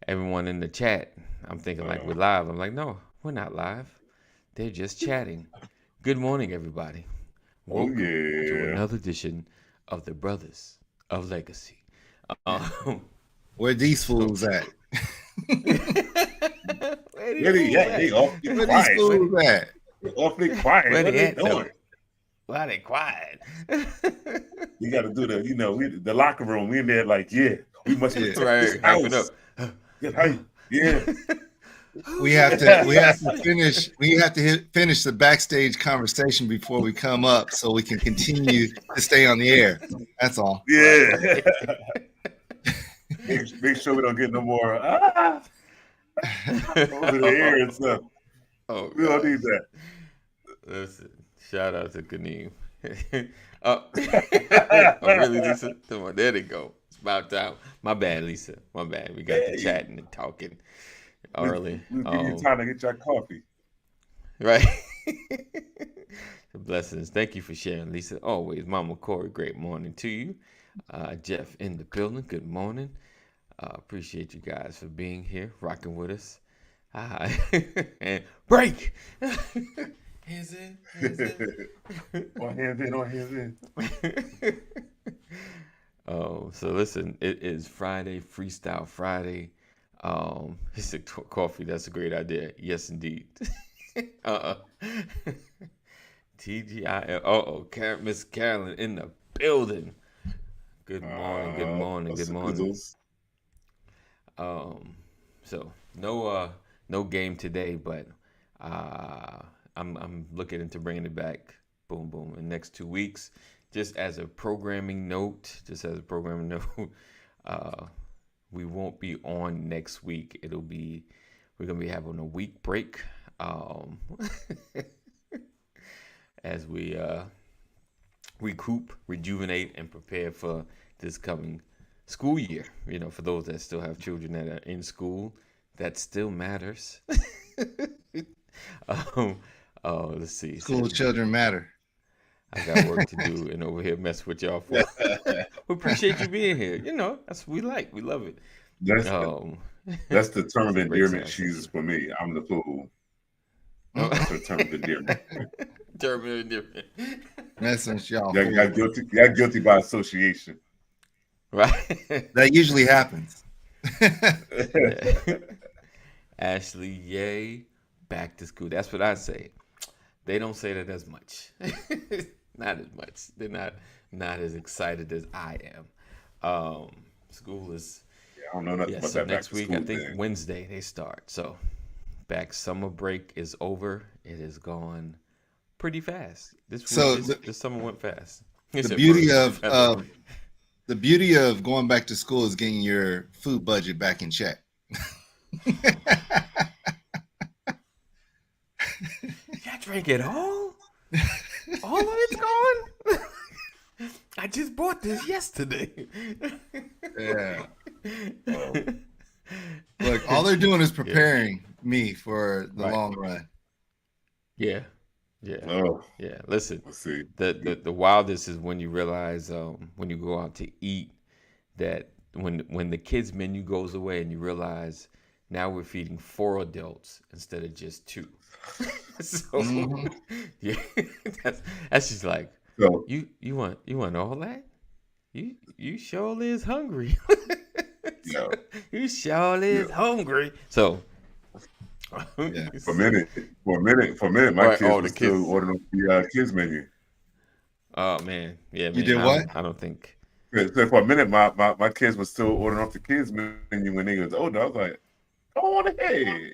everyone in the chat. I'm thinking like we're live. I'm like, no, we're not live. They're just chatting. Good morning, everybody. Oh Welcome to yeah. another edition of the Brothers of Legacy. Um, Where these so fools at? where these Really? fools Yeah, they at? awfully Where these quiet. Where fools they, at? They awfully quiet. where What are they they at though? doing? Why they quiet? We got to do the locker room. We in there like, yeah, we must Yeah. protect this Right, hyping house. up. Yeah, hey, yeah. We have to finish the backstage conversation before we come up so we can continue to stay on the air. That's all. Right, Yeah. right. Make sure we don't get no more over the air and stuff. Oh We don't need gosh. that. Listen, shout out to Kaneem. Oh, oh, really, Lisa? Come on, there they go. It's about time. My bad, Lisa. My bad. We got the Hey, chatting and talking early. we'll give you time to get your coffee. Right. Blessings. Thank you for sharing, Lisa. Always, Mama Corey. Great morning to you. Jeff in the building. Good morning. Appreciate you guys for being here, rocking with us. Uh, and break. Hands in. Hands in. On hands in, on hands in. Oh, so listen, it is Friday, Freestyle Friday. He said coffee. That's a great idea. Yes, indeed. uh-uh. TGIL. Uh-oh, Miss Carolyn in the building. Good morning. Good morning. What's Good the morning. goozles? Um, so no game today, but uh, I'm looking into bringing it back. Boom, boom, in the next 2 weeks. Just as a programming note, uh, we won't be on next week. We're gonna be having a week break, as we recoup, rejuvenate, and prepare for this coming school year. For those that still have children that are in school, that still matters. um, let's see. School children matter. I got work to do and over here mess with y'all for. We appreciate you being here. That's what we like. We love it. That's Um, that's the term of breaks endearment our she uses senses. for me. I'm the fool. Oh. That's her term of endearment. Terribly different. Messing with y'all. Got guilty by association. Right. That usually happens. Yeah. Ashley, yay, back to school. That's what I say. They don't say that as much. Not as much. They're not as excited as I am. School is I don't know nothing about so that back next to week I school think thing. Wednesday they start. So back summer break is over. It has gone pretty fast. So This summer went fast. He the said beauty bird. of I said bird. the beauty of going back to school is getting your food budget back in check. Y'all drink it all? All of it's gone? I just bought this yesterday. Yeah. Look, all they're doing is preparing me for the Right. long run. Yeah. Yeah. Oh, Yeah. Listen, let's see. the wildest is when you realize when you go out to eat that when the kids menu goes away and you realize now we're feeding 4 adults instead of just 2. So yeah, that's just like So you want all that? You sure is hungry. yeah, You sure is hungry. So Yeah. for a minute, my Right, kids oh, were the still kids. ordering off the kids menu. Oh man, yeah, You man. did what? I don't think. So for a minute, my kids were still ordering off the kids menu when they was older. I was like, go on ahead,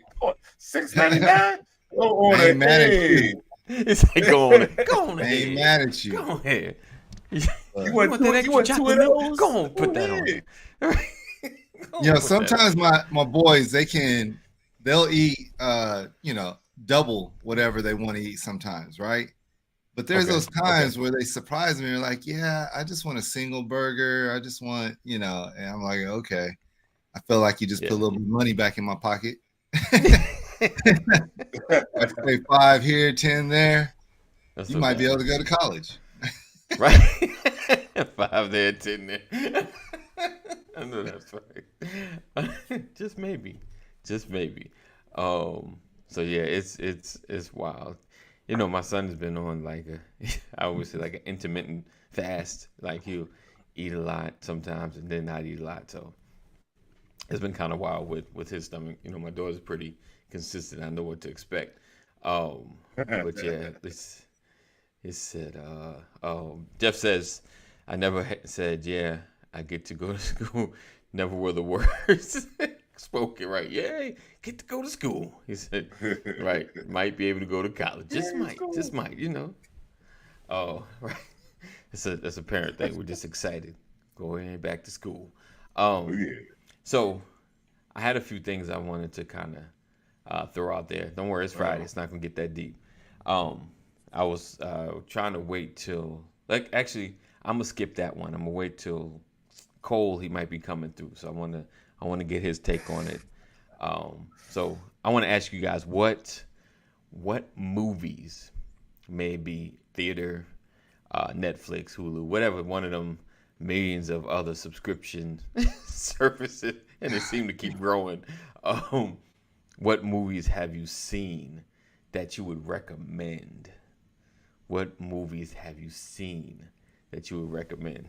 $6.99. Go on I ain't mad at ahead. you. It's like go on I ahead. ain't mad at you. Go ahead. You But, You want want that two? extra You want 2 of chocolate milk? those? Go on, put that on ahead. there. Go on, put that sometimes my boys, they'll eat double whatever they want to eat sometimes, right? But there's Okay, those times where they surprise me. They're like, yeah, I just want a single burger. I just want, and I'm like, okay. I feel like you just Yeah. put a little money back in my pocket. I say 5 here, 10 there. That's You what might be able to matters. go to college. Right? 5 there, 10 there. I know that's right. Just maybe, just maybe. So yeah, it's wild. You know, my son has been on like a, I always say like an intermittent fast. Like he'll eat a lot sometimes and then not eat a lot. So it's been kind of wild with his stomach. You know, my daughter's pretty consistent. I know what to expect. But yeah, this he said. Jeff says, I never said yeah. I get to go to school. Never were the words spoken right. Yeah, get to go to school. He said, right. Might be able to go to college. Just might. Just might. You know. Oh, right. It's a parent thing. We're just excited. Going back to school. Oh Um, yeah. so I had a few things I wanted to kind of throw out there. Don't worry, it's Friday. Oh. It's not gonna get that deep. Um, I was trying to wait till like actually I'm gonna skip that one. I'm gonna wait till Cole. He might be coming through, so I wanna get his take on it. So I want to ask you guys what movies, maybe theater, Netflix, Hulu, whatever one of them millions of other subscription services, and they seem to keep growing. Um, what movies have you seen that you would recommend? What movies have you seen that you would recommend?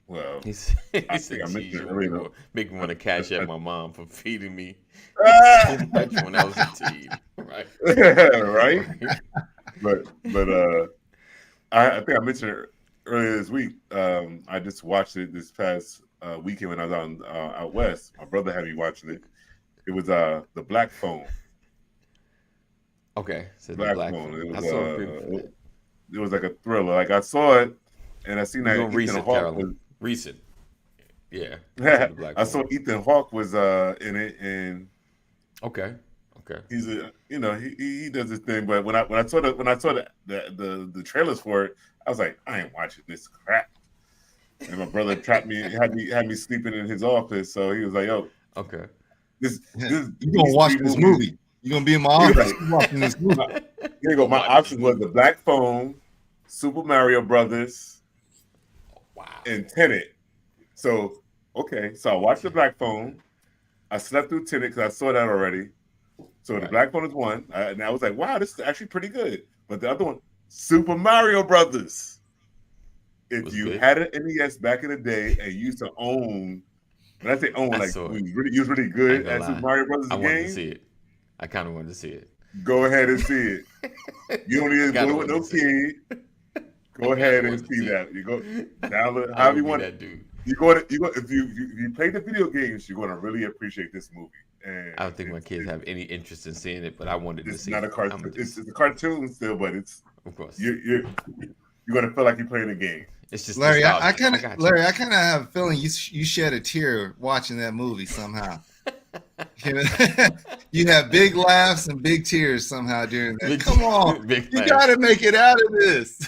Well, He I think said, I geez, mentioned you earlier. make me want to cash at my mom for feeding me so Ah! much when I was a teen. Right? Right? Right? But I think I mentioned it earlier this week. I just watched it this past weekend when I was out west. My brother had me watching it. It was the Black Phone. Okay, so the Black black Phone. phone. It I was saw a preview for that. it was like a thriller. Like I saw it and I seen We're that doing Ethan recent, Hawke Carolyn. was Recent. Yeah. I said the black I saw phone. Ethan Hawke was in it, and Okay. Okay. he's a he does his thing. But when I saw the trailers for it, I was like, I ain't watching this crap. And my brother trapped me, had me sleeping in his office. So he was like, "Yo, Okay. this You gonna these watch three this movies." movie? You gonna be in my He was office like, watching this movie? my, "Here you go. My Watch this options was movie. the Black Phone, Super Mario Brothers, Wow. and Tenet." So okay, so I watched the Black Phone. I slept through Tenet because I saw that already. So the Right. Black Phone is one, and I was like, "Wow, this is actually pretty good." But the other one, Super Mario Brothers. If Was you good. had an NES back in the day and used to own, when I say own, I like saw it. you was really I ain't good gonna at Super lie. Mario Brothers I the wanted to game, see it. I kind of wanted to see it. go ahead and see it. You don't I need to kind go of with wanted no to see it. kid. I Go kind of ahead and wanted to see see it. that. You go download I however would you be want it. that dude. You go if you play the video games, you're gonna really appreciate this movie. And I don't think my kids have any interest in seeing it, but I wanted to it's see not it. a I'm cartoon. gonna It's just, a cartoon still, but it's of course, you're gonna feel like you're playing a game. it's just Larry, nostalgia. I got you. Larry, I kind of have a feeling you shed a tear watching that movie somehow. You know, you have big laughs and big tears somehow during that. Big, Come on, big you fan. got to make it out of this.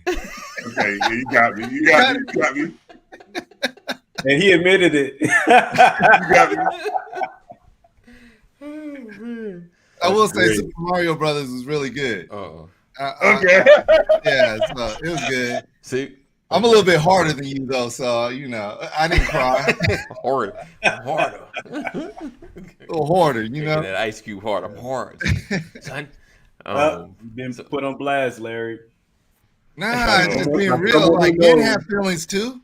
Okay, yeah, you got me. You got me. You got me. And he admitted it. You got me. Oh, man. I will say great. Super Mario Brothers was really good. Uh-oh. Okay. Yeah, so it was good. See, I'm a little bit harder than you though, so you know I didn't cry. hard, harder. A little harder, you Making know. that Ice Cube hard. I'm hard, son. You've been So- put on blast, Larry. Nah, it's just My being brother real. Like knows. men have feelings too.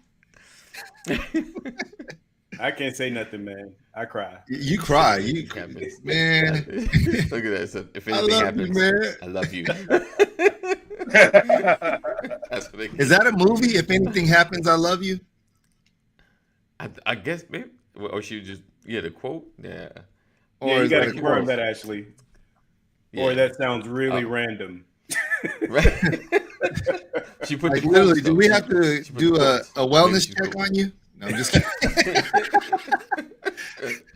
I can't say nothing, man. I cry. You cry, you Anything happens. man. Look at that. So if I anything love happens, you, man. I love you. That's what they Is that a movie? If anything happens, I love you. I guess maybe, or she just the quote, yeah. Or Yeah, you is got that to a confirm quote? that, Ashley. Yeah. Or that sounds really Oh. random. Right. She put Like the literally, quotes, do though. we have to She put do the a quotes. wellness Maybe she check put- on you? No, I'm just kidding.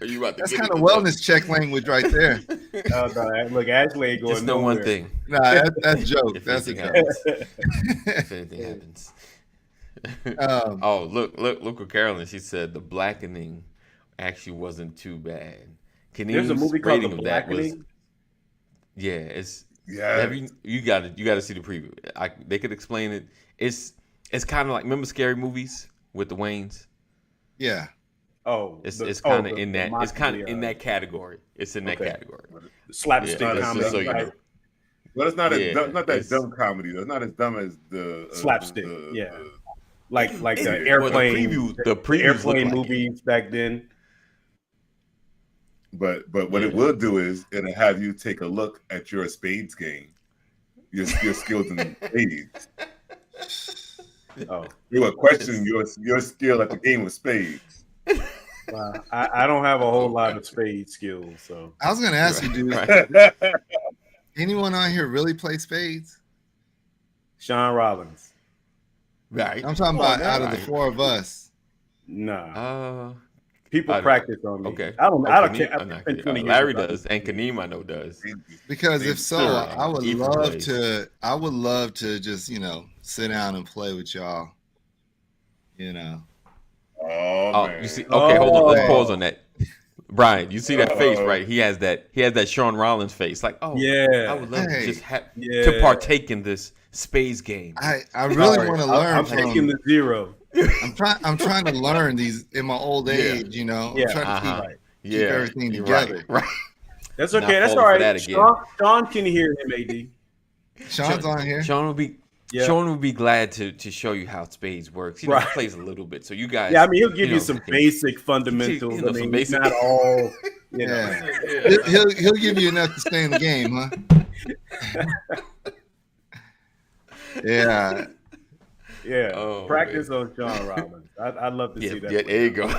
Are you about to That's get kind of it? wellness check language right there. No, look, Ashley ain't going Just know nowhere. one thing. Nah, that's a joke. If That's a anything joke. happens, if anything happens. Oh, look what Carolyn. She said the blackening actually wasn't too bad. There's a Kenny's movie called The rating of that was Blackening. it's Yeah. have you got to see the preview. They could explain it. It's kind of like, remember Scary Movies with the Waynes? Yeah. Oh, It's kind of the in that. It's kind of in mockery, that category. It's in that okay. category. Yeah, slapstick Not just as so comedy you dumb. know. type. But it's not as Yeah, not that it's dumb comedy. Though. It's not as dumb as the Slapstick, yeah. Like it, the yeah. well airplane, the the previews look airplane like it. movies back then. But what it Yeah. will do is it'll have you take a look at your spades game, your skills in spades. Oh, It will question It's your skill at the game of spades. wow. I don't have a whole oh lot god. of spade skills, so I was gonna ask you, Right, dude. right. Anyone on here really play spades? Sean Rollins. Right. I'm talking Come on about out now. of the Right. four of us. Nah, Uh people I, practice on me. okay. I don't. Oh, I don't Kaneem, care. oh, not I've spent Kaneem. 20 years. Larry with does, and Kaneem I know does. Because if so, Sure. I would Ethan love plays. to. I would love to just sit down and play with y'all. Oh Oh, you man. see? Okay, hold on. Let's pause Oh, on that. Brian, you see that face, Uh-oh. right? He has that Sean Rollins face. Like, oh, I yeah, would love to Hey, just have yeah. to partake in this spades game. I really Sorry, want to learn I'm taking from. the zero. I'm trying to learn these in my old Yeah. age. I'm Yeah, trying to Uh-huh. right. keep Yeah. everything You're together. right. Right. That's Not okay. That's falling all for that right. again. Sean can hear him. Ad. Sean's on here. Sean will be Yeah, Sean will be glad to show you how spades works. You know, he right. plays a little bit, so you guys. Yeah, I mean, he'll give you know, some can- basic you fundamentals. I know, some mean, it's basic. not all. You know. Yeah, Yeah. he'll give you enough to stay in the game, huh? Yeah. Yeah, Oh, practice on Sean Rollins. I'd love to Yeah, see that. yeah, there you go.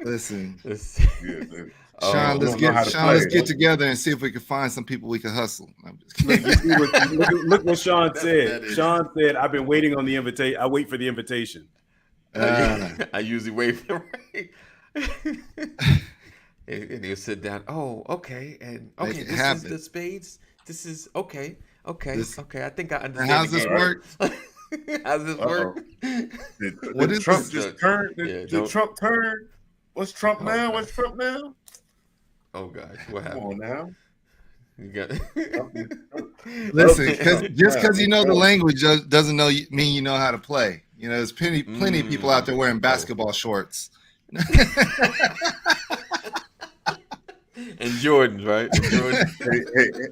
Listen, Let's- Yeah, man. oh, Sean, You let's don't know how to Sean, let's play, get huh? together and see if we can find some people we can hustle. I'm just Look, kidding. you see look what Sean That said. is- Sean said, "I've been waiting on the invitation. I wait for the invitation." I usually wait for and he'll sit down. Oh, okay, and Make okay, it this happen. is the spades. This is okay, This- okay. I think I And understand. how's the this game. work? How's this work? What Did is Trump this? just turn? Yeah, Did don't- Trump turn? What's Trump Oh, now? God. What's Trump now? Oh gosh, what Come happened? on now. You got Listen, Trump- just because you know the Trump- language doesn't mean you know how to play. There's plenty of people out there wearing basketball shorts. and Jordan's right. And Jordan.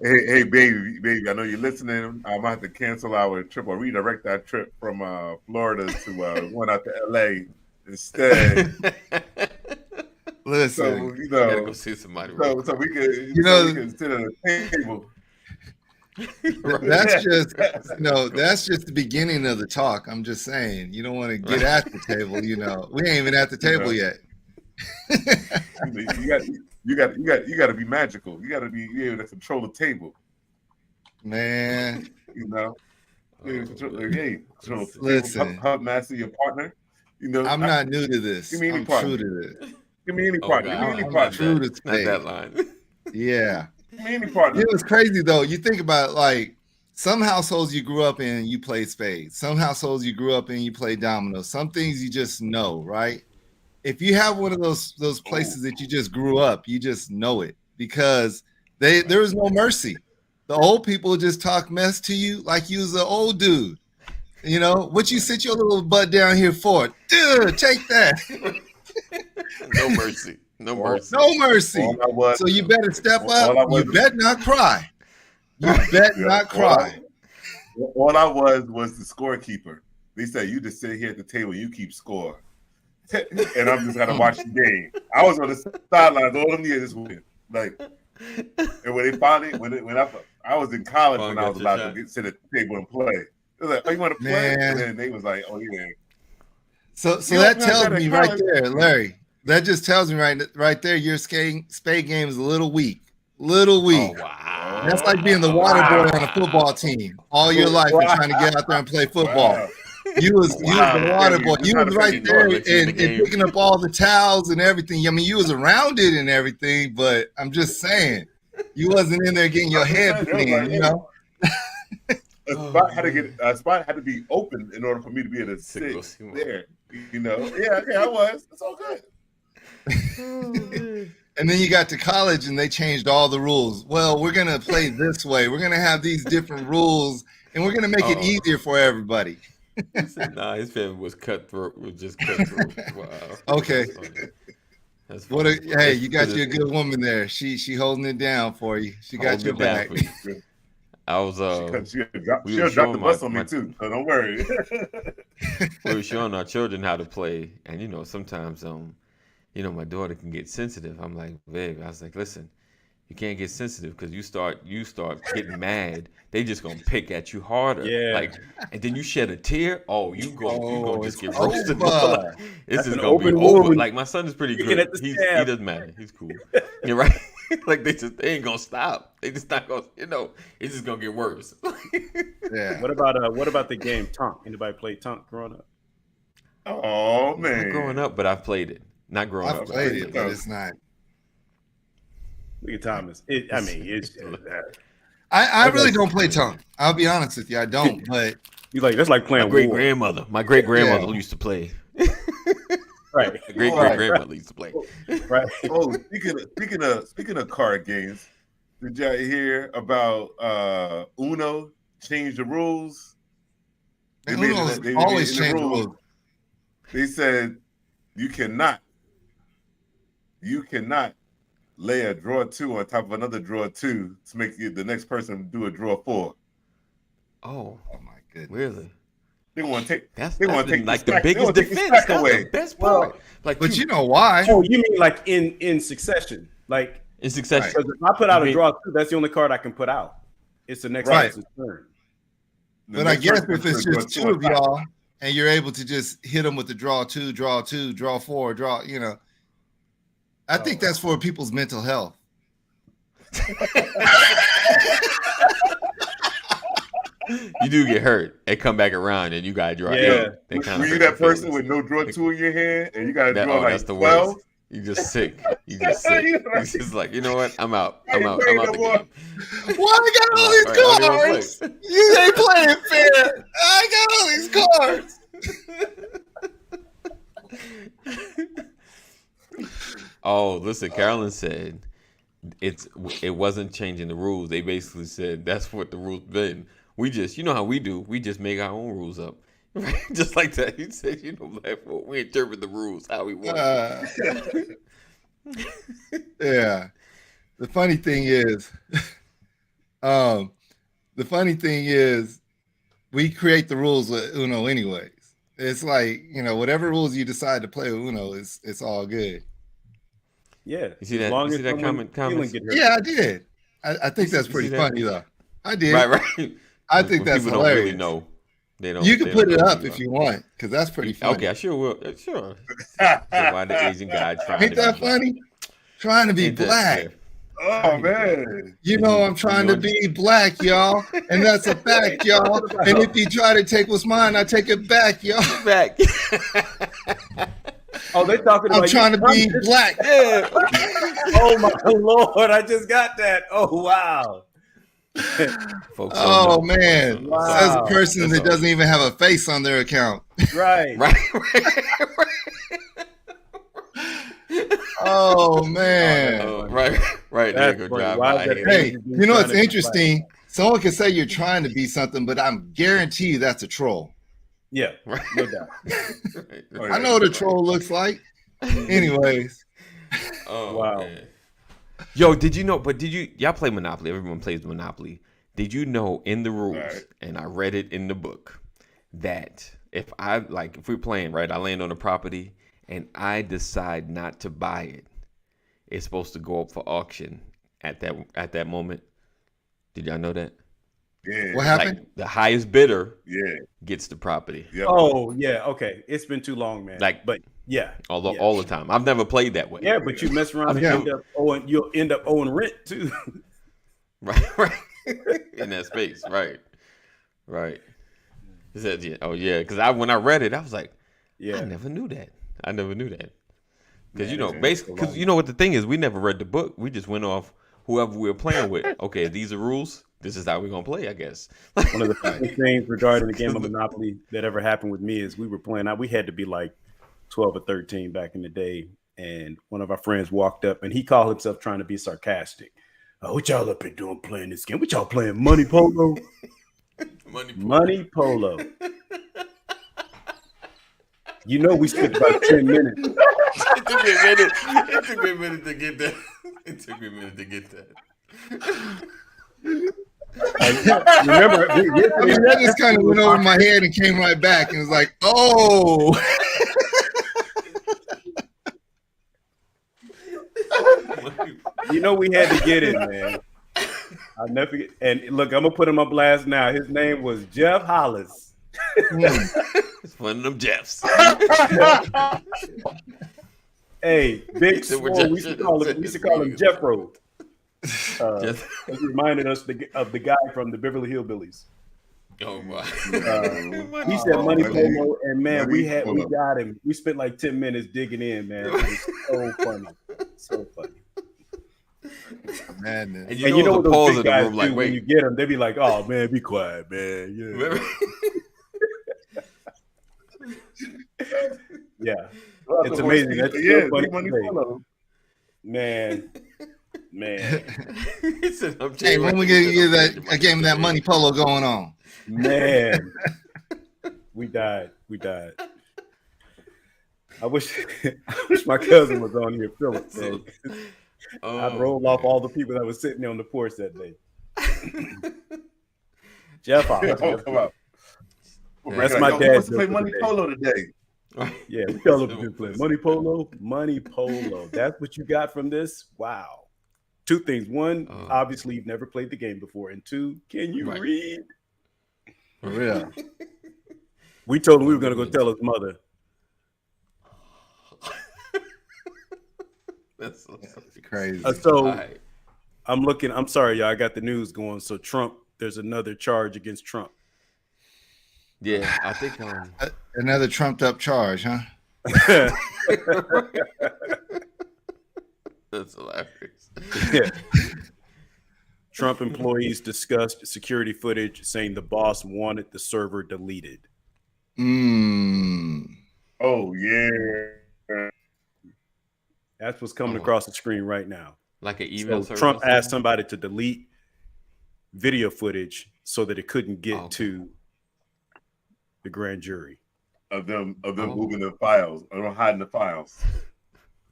Hey, baby! I know you're listening. I might have to cancel our trip or redirect our trip from Florida to one out to LA instead. Listen, So you Gotta know, go see somebody. real so we could we can sit at a table. quick. that's just that's just the beginning of the talk. I'm just saying, you don't want to get Right. at the table. We ain't even at the table yet. You got to be magical. You got to be able to control the table. Man, You know, control the Listen. table, help master your partner. I'm not new to this. Give me any I'm partner. true to this. Give me any Oh, partner. God. Give me any I'm partner. true to Not spades. that line. Yeah. Give me any partner. It was crazy though. You think about like some households you grew up in, you play spades. Some households you grew up in, you play dominoes. Some things you just know, right? If you have one of those places that you just grew up, you just know it because there is no mercy. The old people just talk mess to you like you was an old dude. What you sit your little butt down here for? Dude, take that. No mercy. No mercy. No mercy. All I was, So you better step all up. I was- You bet not cry. You bet not cry. All I was the scorekeeper. They said you just sit here at the table, you keep score, and I'm just gonna watch the game. I was on the sidelines all them years, like, and when they finally, when I was in college when I was about to sit at the table and play. It was like, oh, you want to play? Man. And then they was like, oh yeah. So You that know, tells I got me a right college- there, Larry. That just tells me right there, your spade game is a little weak. Little weak. Oh wow. That's like being the water boy on a football team all your life and trying to get out there and play football. Wow. You was the water boy. You was right there and picking up all the towels and everything. I mean, you was around it and everything, but I'm just saying, you wasn't in there getting your head clean, A spot had to be open in order for me to be able to sit there. Yeah, I was. It's all good. And then you got to college and they changed all the rules. Well, we're going to play this way. We're going to have these different rules and we're going to make it easier for everybody. He said, "Nah, his family was cutthroat. Was just cutthroat." Wow. Okay. That's funny. That's What? funny. Hey, you got you a good woman there. She holding it down for you. She got Holding your it down back. for you. I was we were She'll drop the showing bus on me my too, so don't worry. we were showing our children how to play, and sometimes my daughter can get sensitive. I'm like, babe, I was like, listen, you can't get sensitive because you start getting mad. They just gonna pick at you harder. Yeah. Like, and then you shed a tear. Oh, you gonna just it's get roasted. over. Like, this That's is an gonna be open over. wound. Like my son is pretty Picking good. at the He scab. doesn't matter. He's cool. You're right. Like they ain't gonna stop. They just not gonna. It's just gonna get worse. Yeah. What about the game Tonk? Anybody play Tonk growing up? Oh Not man, growing up, but I've played it. Not growing I've up. played I've it, but it's not. Look at Thomas. I really don't play tongue. I'll be honest with you, I don't. But You like that's like My playing great war. grandmother. My great grandmother used to play. Right. My great grandmother used to play. Right. Oh, speaking of card games, did y'all hear about Uno changed the rules? They made Uno's it. They always made it in change the the rules. rules. They said you cannot lay a draw 2 on top of another draw 2 to make the next person do a draw 4. Oh, Oh my goodness. really? They want to take. That's They want to been take like the the stack- they biggest wanna take the defense. stack That's away. the best Well, part. Like But you know why? Oh, you mean like in succession? Like in succession. because if I put out You a mean- draw 2, that's the only card I can put out. It's the next Right. person's turn. The But I next guess person if it's can draw just 2 two on of top. y'all and you're able to just hit them with the draw 2, draw 2, draw 4, draw, I think that's for people's mental health. You do get hurt and come back around and you got to draw. Yeah. They kind Were of you that person with no draw 2 in your hand and you got to draw that's like the 12? worst. You just sick. You just sick. You just like, you know what? I'm out. I'm out. playing I'm out no the more. game. Why I got all All these right, I don't even cards? You ain't playing fair. I got all these cards. Oh, listen, Carolyn said it wasn't changing the rules. They basically said that's what the rules been. We just, how we do. We just make our own rules up. Right? Just like that. He said, Black folk, we interpret the rules how we want. Yeah. The funny thing is, we create the rules with Uno anyways. It's like, whatever rules you decide to play with Uno, it's all good. Yeah. You see that? As long You as see that someone's comment? feeling get hurt. Yeah, I did. I think that's You pretty see that? funny though. I did. Right. I think that's people hilarious. don't really know. They don't. You can they put don't it know up who you if are. you want, because that's pretty funny. Okay, I sure will. Sure. So why the Asian guy trying Ain't to that be black? funny? Trying to be Ain't that- black. yeah. Oh man. I'm trying to be black, y'all. And that's a fact, y'all. And if you try to take what's mine, I take it back, y'all. Back. Oh, they're talking about I'm trying to be black. Yeah. Oh my Lord, I just got that. Oh wow. Folks don't Oh know. man. Wow. Says a person That's that all. doesn't even have a face on their account. Right. Right. Oh man. Oh, right. Right. There That's you go. funny. Drive Why by is that here. Hey, Asian dude you know trying what's to be interesting? Someone can say you're trying to be something, but I'm guarantee you that's a troll. Yeah, Right. no doubt. Right. I know what a troll looks like. Anyways, Oh, Wow. man. Yo, did you know? But y'all play Monopoly? Everyone plays Monopoly. Did you know in the rules, Right. and I read it in the book, that if we're playing, right, I land on a property and I decide not to buy it, it's supposed to go up for auction at that moment. Did y'all know that? Yeah. what happened? Like the highest bidder Yeah. gets the property. Yep. Oh yeah, okay. It's been too long, man. But yeah, All the time. I've never played that way. yeah. But you mess around and Yeah. you'll end up owing rent too. Right. In that space. Right. He said, yeah. Oh yeah. Because when I read it, I was like, Yeah, I never knew that. Because Man, basically, because you know what the thing is, we never read the book. We just went off whoever we were playing with. Okay, these are rules. This is how we're gonna play, I guess. one of the funny things regarding the game of Monopoly that ever happened with me is we were playing out. We had to be like 12 or 13 back in the day, and one of our friends walked up and he called himself trying to be sarcastic. Oh, what y'all up here doing playing this game? What y'all playing? Money Polo? Money. Money Polo. You know, we spent about 10 minutes. It took me a minute. It took me a minute to get that. It took me a minute to get that. Remember, I mean, that just kind of went over my head and came right back and was like, oh. you know, we had to get it, man. I'll never forget. And look, I'm gonna put him on blast now. His name was Jeff Hollis. It's one of them Jeffs. Hey, Big So we're Swole, we just- used to call him Jeff Road. Just- He reminded us of the guy from the Beverly Hillbillies. Oh my! He said Money Money- Polo, and man, Money we Polo. got him. We spent like 10 minutes digging in, man. It was so funny, so funny. Madness. And And you know what the those pause big of the guys room, do like, when you wait. get them? They be like, "Oh man, be quiet, man." Yeah, Remember? yeah. Well, It's the amazing. horse- That's yeah, so funny Big Money today. Polo. Man. He said, I'm Hey, when we changing get my- that a game of that money polo going on? Man. We died. I wish my cousin was on here, Philip. Man. Oh, I'd roll off all the people that was sitting on the porch that day. Jeff Hollis. Oh, come on. That's my Yo, dad's let's play joke of Money the day. Polo today. Yeah, we tell them to play Money Polo. Money Polo. That's what you got from this? Wow. Two things. One, obviously you've never played the game before. And two, can you Right. read? For real. We told him we were going to go tell his mother. That's so Crazy. So All right. I'm sorry, y'all. I got the news going. So Trump, there's another charge against Trump. Yeah, I think Another trumped up charge, huh? that's hilarious. Yeah. Trump employees discussed security footage saying the boss wanted the server deleted. Oh, yeah. That's what's coming across the screen right now. Like an email So service. Trump or something? asked somebody to delete video footage so that it couldn't get to the grand jury. Of them moving the files, or hiding the files.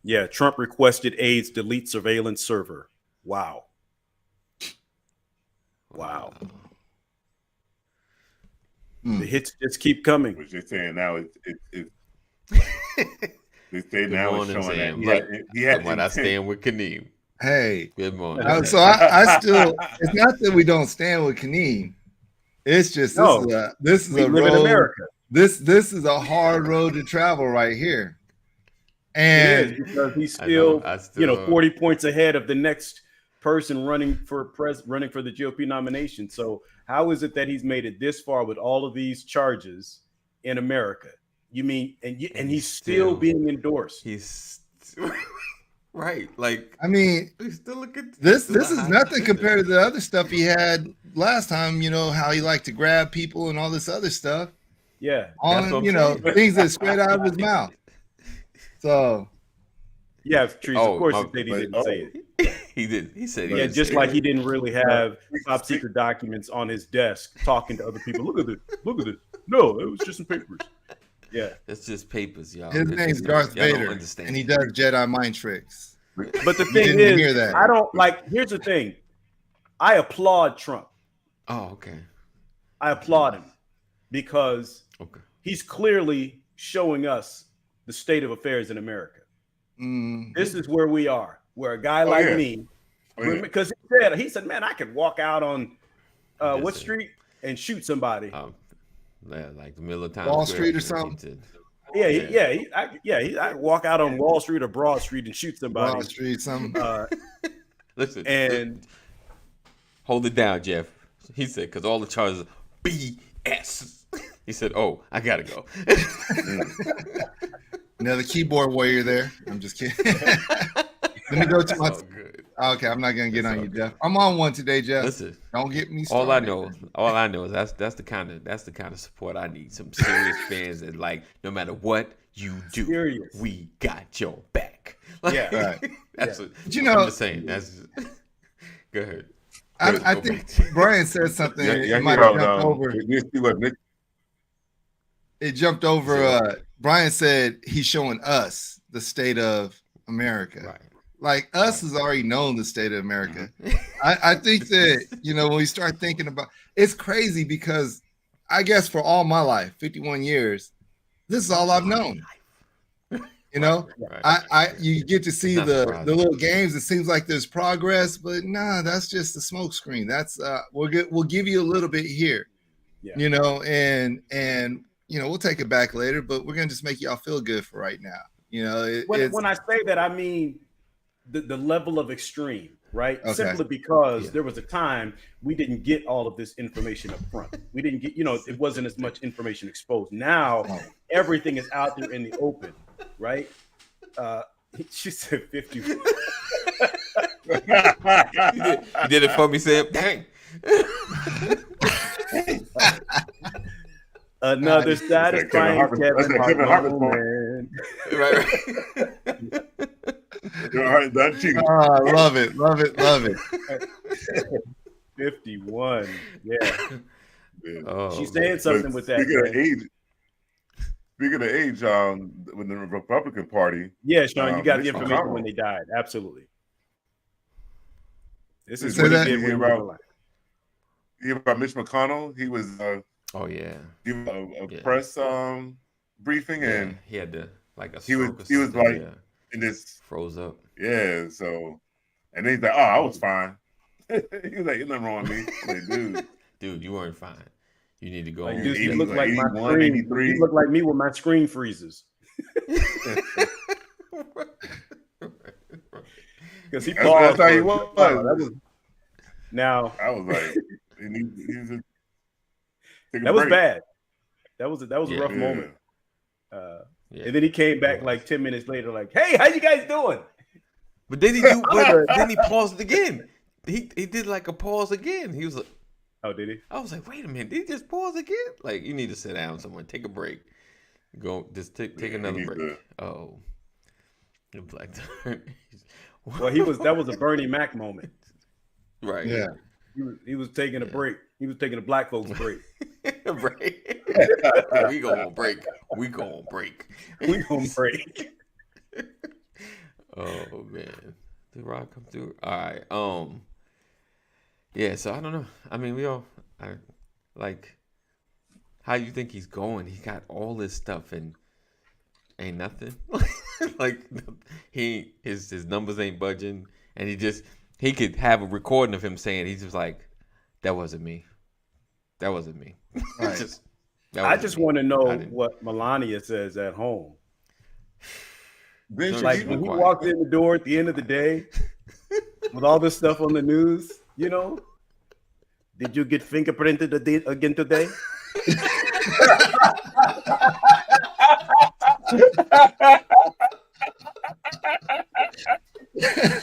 Yeah, Trump requested aides delete surveillance server. Wow. Wow. The hits just keep coming. Which they're saying now it's they say Good now it's morning, showing Sam. that he had But I intent. stand with Kaneem. Hey. Good morning. So I still, it's not that we don't stand with Kaneem. It's just this is We a live in road. America. This is a hard road to travel right here. It And is because he's I still, still 40 points ahead of the next person running for the GOP nomination. So how is it that he's made it this far with all of these charges in America? You mean, and he's still being endorsed? He's right. Like, I mean, we still look at this is nothing compared to the other stuff he had last time. You know how he liked to grab people and all this other stuff. Yeah. That's what On I'm saying. things that spread out of his mouth. So Yeah, Trees, Oh, of course my- he didn't say it. He did. He said, he Yeah, didn't just say like it. he didn't really have top secret documents on his desk talking to other people. Look at this. Look at this. No, it was just some papers. Yeah. It's just papers, y'all. his It's name's just- Darth y'all don't Vader, understand. and he does Jedi mind tricks. But the You thing didn't is, hear that. I don't like, here's the thing. I applaud Trump. Oh, okay. I applaud him because Okay. he's clearly showing us the state of affairs in America. This is where we are, where a guy like me, because he said, man, I could walk out on what street and shoot somebody. Yeah, like the middle of town. Wall Square, Street or he something? said. I walk out on Wall Street or Broad Street and shoot somebody. Wall Street, some. Listen, And hold it down, Jeff. He said, because all the charges are BS. He said, oh, I gotta go. Another keyboard warrior there. I'm just kidding. Let me go to my. Oh, good. Okay, I'm not gonna get That's on all you, good. Jeff. I'm on one today, Jeff. Listen, Don't get me started. all I know is that's the kind of support I need. Some serious fans that, like, no matter what you do, Serious. we got your back. Like, Yeah. Right. That's what But you know- I'm just saying. That's go ahead. I Go think back. Brian said something. Yeah, It might have jumped over. you see what Nick It jumped over Brian said he's showing us the state of America. Right. Like us has already known the state of America. Mhm. I think that, when we start thinking about it's crazy because I guess for all my life, 51 years, this is all I've known. Right. You get to see not the surprising. little games. It seems like there's progress, but nah, that's just the smoke screen. That's we'll give you a little bit here, and we'll take it back later, but we're gonna just make y'all feel good for right now. When I say that, I mean the level of extreme, right? Okay. Simply because there was a time we didn't get all of this information up front. We didn't get, it wasn't as much information exposed. Now everything is out there in the open, right? She said 50. You did it for me, Sam. Dang. Another satisfying Kevin Hart moment. Right. I love it. 51. Yeah. Oh, She's saying something with that. Speaking of age, with the Republican Party. Yeah, Sean, you got Mitch the information McConnell. when they died. Absolutely. This is Say what he that. did when he was alive. You hear about Mitch McConnell? He was oh yeah. giving a press briefing, and he had to a he was stroke or something, like in this froze up. Yeah, so and then he's like, "Oh, I was fine." He was like, "There's nothing wrong with me." I'm like, dude, you weren't fine. You need to go. Like, home. dude, you look like my 81, screen. 83. You look like me when my screen freezes. Because he paused. That's how he was. Now I was like, he was just that was bad. That was a rough moment. And then he came back like 10 minutes later, like, "Hey, how you guys doing?" But then then he paused again. He did like a pause again. He was like, "Oh, did he?" I was like, "Wait a minute, did he just pause again?" Like, you need to sit down somewhere, take a break, go just take another break. Oh, the black. Well, that was a Bernie Mac moment. Right. Yeah. He was taking a break. He was taking a black folks break. Right. We gonna break. We gonna break. We gonna break. Oh man, did Rock come through? All right. Yeah. So I don't know. I mean, how you think he's going? He got all this stuff and ain't nothing. Like his numbers ain't budging, and he could have a recording of him saying he's just like, "That wasn't me. That wasn't me." Right. I just want to know what Melania says at home. Like when he walked in the door at the end of the day with all this stuff on the news, did you get fingerprinted again today?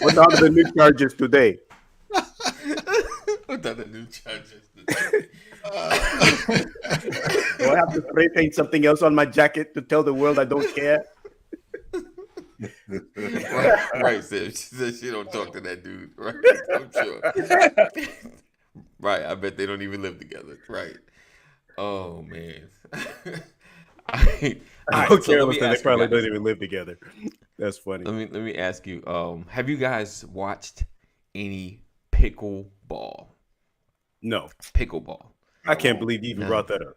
What are the new charges today? What are the new charges today? Do I have to spray paint something else on my jacket to tell the world I don't care? Right, Sim. She said she don't talk to that dude. Right, I'm sure. Right, I bet they don't even live together. Right. Oh man. I don't care if they probably don't even live together. That's funny. Let me ask you. Have you guys watched any pickleball? No. Pickleball. I can't believe you even brought that up.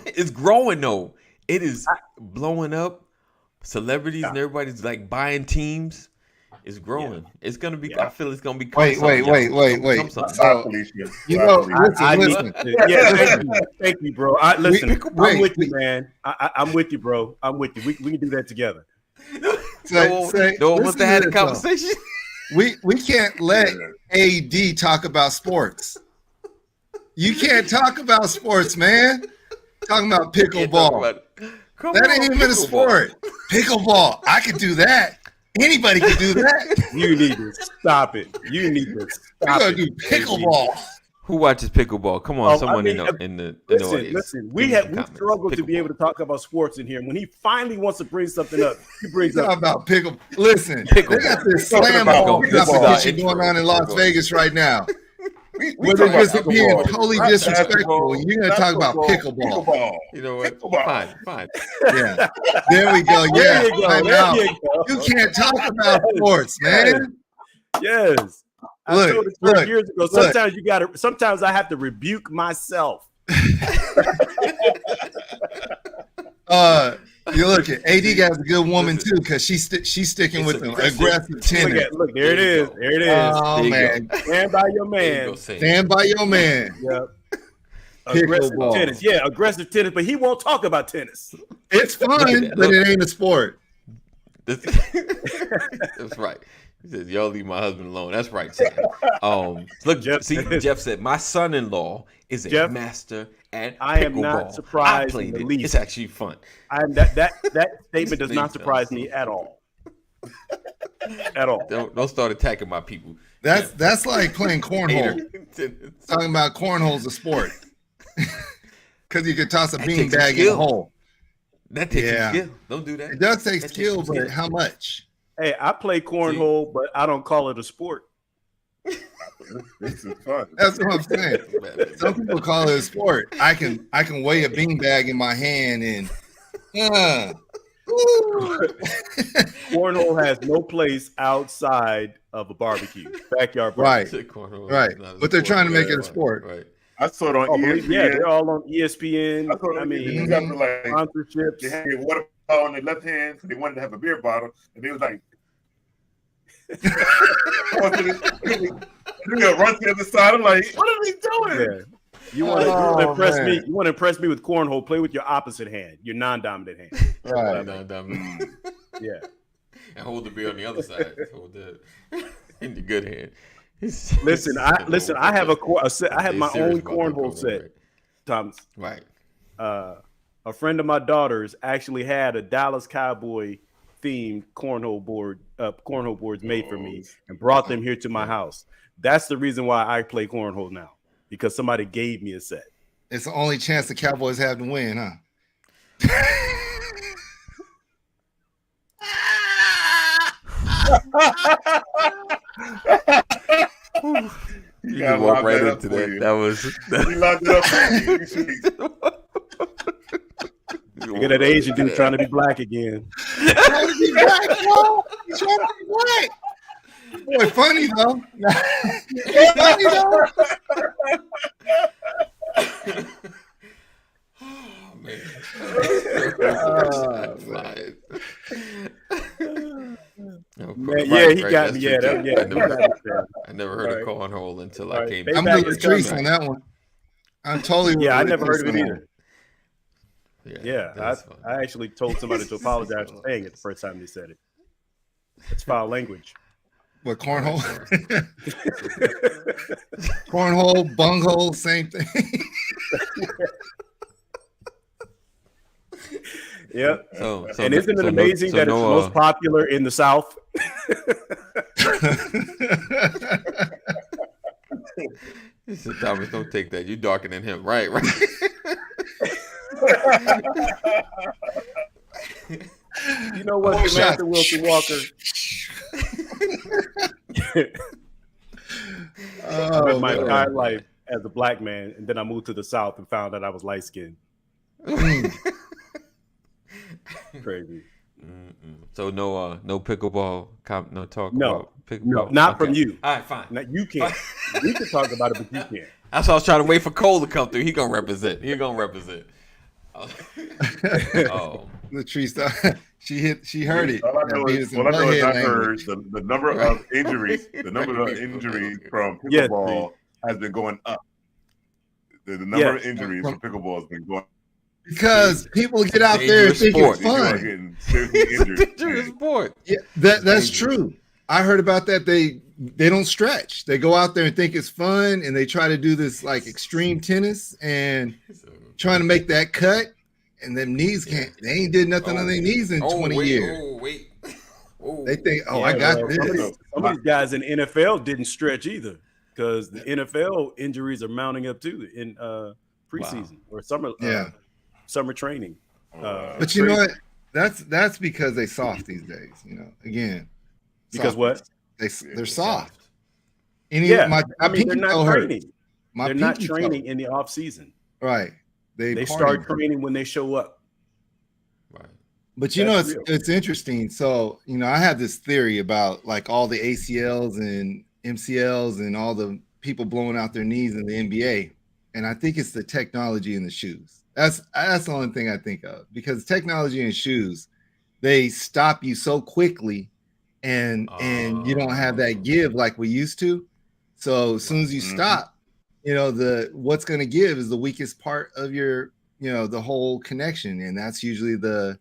It's growing though. It is blowing up. Celebrities and everybody's like buying teams. It's growing. Yeah. It's gonna be. Yeah. I feel it's gonna be. Wait. So, listen. Thank you, bro. Listen, I'm with you, man. I'm with you, bro. I'm with you. We can do that together. Don't want to have a conversation. We can't let AD talk about sports. You can't talk about sports, man. Talking about pickleball. That ain't even a sport. Pickleball. I could do that. Anybody can do that. You need to stop it. You need to stop it. Do pickleball. Who watches pickleball? Come on, someone in the audience. Listen, we struggled to be able to talk about sports in here. When he finally wants to bring something up, he brings up about pickle. Listen, they got this slam ball competition going on in Las Vegas right now. Where they're talk just about being alcohol, totally not disrespectful. basketball, And you're going to not talk about football, pickleball. You know what? Pickleball. Fine. Yeah. There we go. There Yeah. you go. I'm There out. you go. You can't talk about sports, man. Yes. I Look, told this look, years ago. look. Sometimes I have to rebuke myself. You look at AD got a good woman too, because she's sticking with them aggressive tennis. Look, there it is. There it is. Oh man, stand by your There you man. go, Sam. stand by your man. Yep. Aggressive Pickleball. tennis. Yeah, aggressive tennis, but he won't talk about tennis. It's fun, but it ain't a sport. That's right. He says, "Y'all leave my husband alone." That's right, Sam. Look, Jeff- Jeff said, "My son-in-law is a Jeff, master at I am pickleball. not surprised I played in the it. least. It's actually fun." That statement does not Please surprise don't. me at all. At all. Don't start attacking my people. That's like playing cornhole. Hater. Talking about cornhole's a sport. Because you could toss a That takes some beanbag in a skill. hole. That takes Yeah. some skill. Don't do that. It does take That takes skill, some but skill. how much? Hey, I play cornhole, but I don't call it a sport. This is fun. That's what I'm saying. Some people call it a sport. I can weigh a beanbag in my hand and Cornhole has no place outside of a barbecue, backyard barbecue. Right. But they're trying to make it a sport. Right. I saw it on Oh, ESPN. yeah, they're all on ESPN. I saw it I on mean, ESPN. Got like, sponsorships. they had a water bottle in their left hand, so they wanted to have a beer bottle, and they was like, they run to the other side. I'm like, what are they doing? Yeah. You want to impress me? You want to impress me with cornhole? Play with your opposite hand, your non-dominant hand. Right. Yeah. And hold the beer on the other side. Hold the in the good hand. Listen. I have I have my own cornhole set, Thomas. Right. A friend of my daughter's actually had a Dallas Cowboy themed cornhole boards made for me and brought them here to my house. That's the reason why I play cornhole now, because somebody gave me a set. It's the only chance the Cowboys have to win, huh? You can walk right into that. That was. You locked it up. Look at that Asian dude trying to be black again. He's trying to be black, bro. He's trying to be black. Boy, funny though. Funny though. Oh man. Yeah, he got me. Yeah, I never heard of cornhole until I came. I'm Payback with is Patrice coming. on that one. I'm totally. Yeah, I with never heard of it Patrice on either. Yeah, Yeah, I actually told somebody to apologize for saying it the first time they said it. It's foul language. What, cornhole? Cornhole, bunghole, same thing. Yep. So And isn't it amazing that it's the most popular in the South? He said, Thomas, don't take that. You darker than him. Right. You know what, Samantha Wilson Walker? I lived my entire life as a black man, and then I moved to the South and found that I was light skinned. Crazy. So no pickleball. No talk. No, about pickleball. no, not from you. All right, fine. Now, you can't. We can talk about it, but you can't. That's why I was trying to wait for Cole to come through. He gonna represent. The tree star. She heard it. All I know is I heard the number of injuries. The number of injuries from pickleball has been going up. The number of injuries from pickleball has been going up. Because people get out there and think it's fun. Dangerous sport. Yeah, that's true. I heard about that. They don't stretch. They go out there and think it's fun, and they try to do this like extreme tennis and trying to make that cut, and them knees can't. They ain't did nothing on their knees in 20 years. They think, I got this. Some of these guys in NFL didn't stretch either, because the NFL injuries are mounting up too in preseason or summer. Summer training. But you know what? That's because they soft these days. You know, again. Because soft. They're soft. My I mean, they're pinky not toe hurts. training. My They're not pinky toe. training in the off season. Right. They start training when they show up. Right. But you That's know, real. it's interesting. So, you know, I have this theory about like all the ACLs and MCLs and all the people blowing out their knees in the NBA. And I think it's the technology in the shoes. That's the only thing I think of, because technology in shoes, they stop you so quickly and you don't have that give like we used to. So as soon as you stop, you know, what's going to give is the weakest part of your, you know, the whole connection, and that's usually the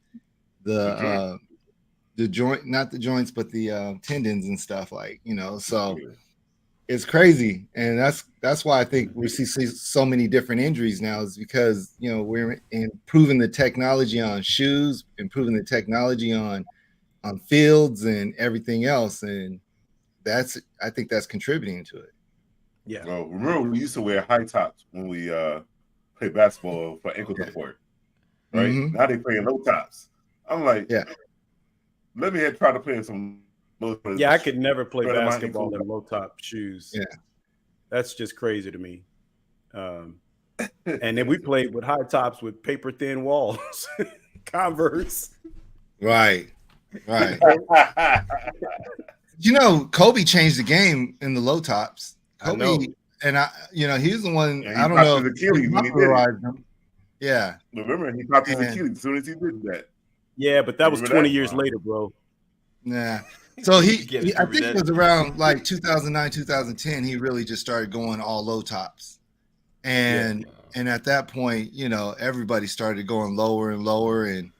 joint, not the joints, but the tendons and stuff, like, you know. So it's crazy, and that's why I think we see so many different injuries now, is because, you know, we're improving the technology on shoes, improving the technology on fields and everything else, and I think that's contributing to it. Yeah. Well, remember we used to wear high tops when we play basketball for ankle support, right? Now they play low tops. I'm like, let me try to play some low. Yeah, I could never play basketball in low top shoes. Yeah, that's just crazy to me. And then we played with high tops with paper thin walls, Converse. Right. You know, Kobe changed the game in the low tops. Kobe, and you know, he's the one. I don't know. Achilles when he did it. Yeah. Remember, he popped his Achilles as soon as he did that. Yeah, but that was 20 years later, bro. Yeah. So he I think it was around like 2009, 2010. He really just started going all low tops, and at that point, you know, everybody started going lower and lower, and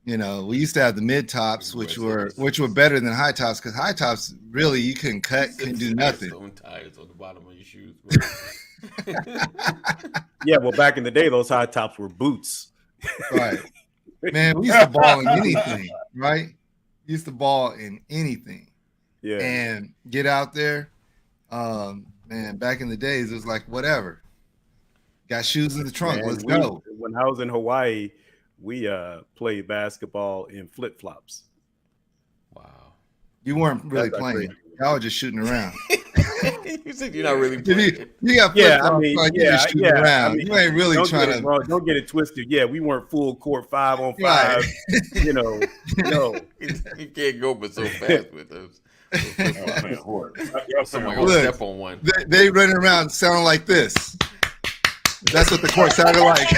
you know, we used to have the mid tops, which were better than high tops, because high tops really you couldn't cut, couldn't do nothing. Tires on the bottom of your shoes. Yeah, well, back in the day, those high tops were boots. Right, man. We used to ball in anything, right? Used to ball in anything, and get out there. Man, back in the days, it was like whatever. Got shoes in the trunk. Man, let's go. When I was in Hawaii, we played basketball in flip flops. Wow. You weren't really playing. Y'all were just shooting around. You said you're not really playing. You got flip flops, you're just shooting around. I mean, you ain't really trying to. Don't get it twisted. Yeah, we weren't full court 5-on-5. Right. You know, no. You can't go but so fast with those. Someone gonna step on one. They running around sounding like this. That's what the court sounded like.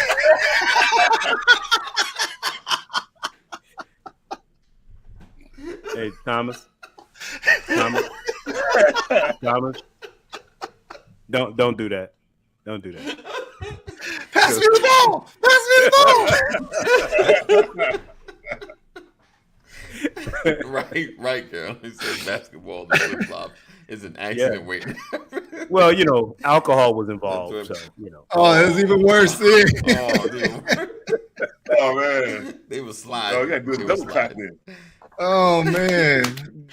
Hey, Thomas. Don't do that. Don't do that. Pass me the ball. Right, girl. He said basketball and flip flop is an accident waiting. Well, you know, alcohol was involved, so you know. Oh, it was even worse there. Oh man, they were sliding. Oh, you gotta do a double cut then. Oh man,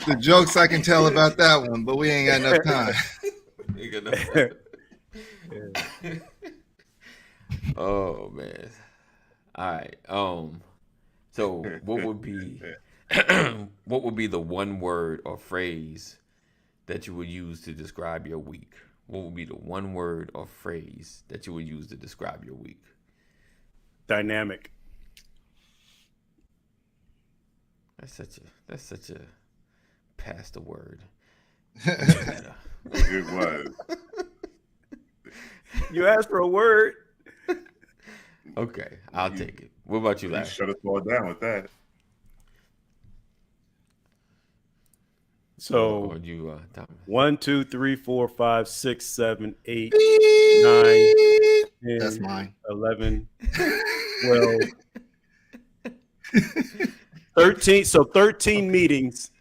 the jokes I can tell about that one, but we ain't got enough time. Oh man. All right. So what would be the one word or phrase that you would use to describe your week? What would be the one word or phrase that you would use to describe your week? Dynamic. That's such a past the word. It was. You asked for a word. Okay, I'll take it. What about you, Larry? Shut us all down with that. So you, Thomas? 1, 2, 3, 4, 5, 6, 7, 8, 9, 10, that's mine. 11, 12, 13. So 13 meetings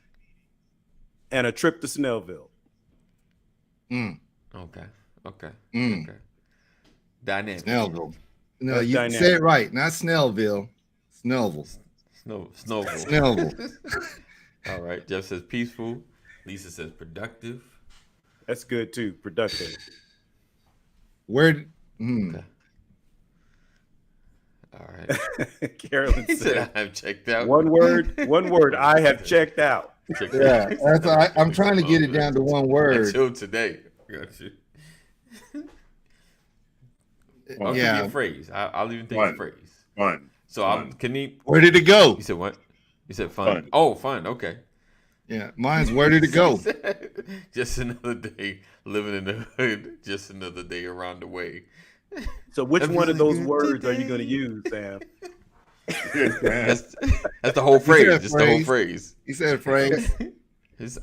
and a trip to Snellville. Okay. Dynamic. Snellville. No, you say it right. Not Snellville. Snellville. Snellville. All right. Jeff says peaceful. Lisa says productive. That's good too. Productive. Word. Okay. All right. Carolyn said I have checked out. One word. I have checked out. Yeah, I'm trying to get it down to one word. Until today. Got you. Or it could be a phrase. I'll even take a phrase. Fun. So Fun. can you? Where did it go? You said what? You said fun. Oh, fun. Okay. Yeah, mine's where did it go? Just another day living in the hood. Just another day around the way. So which one of those words are you going to use, Sam? That's the whole phrase. Just the whole phrase. He said a phrase.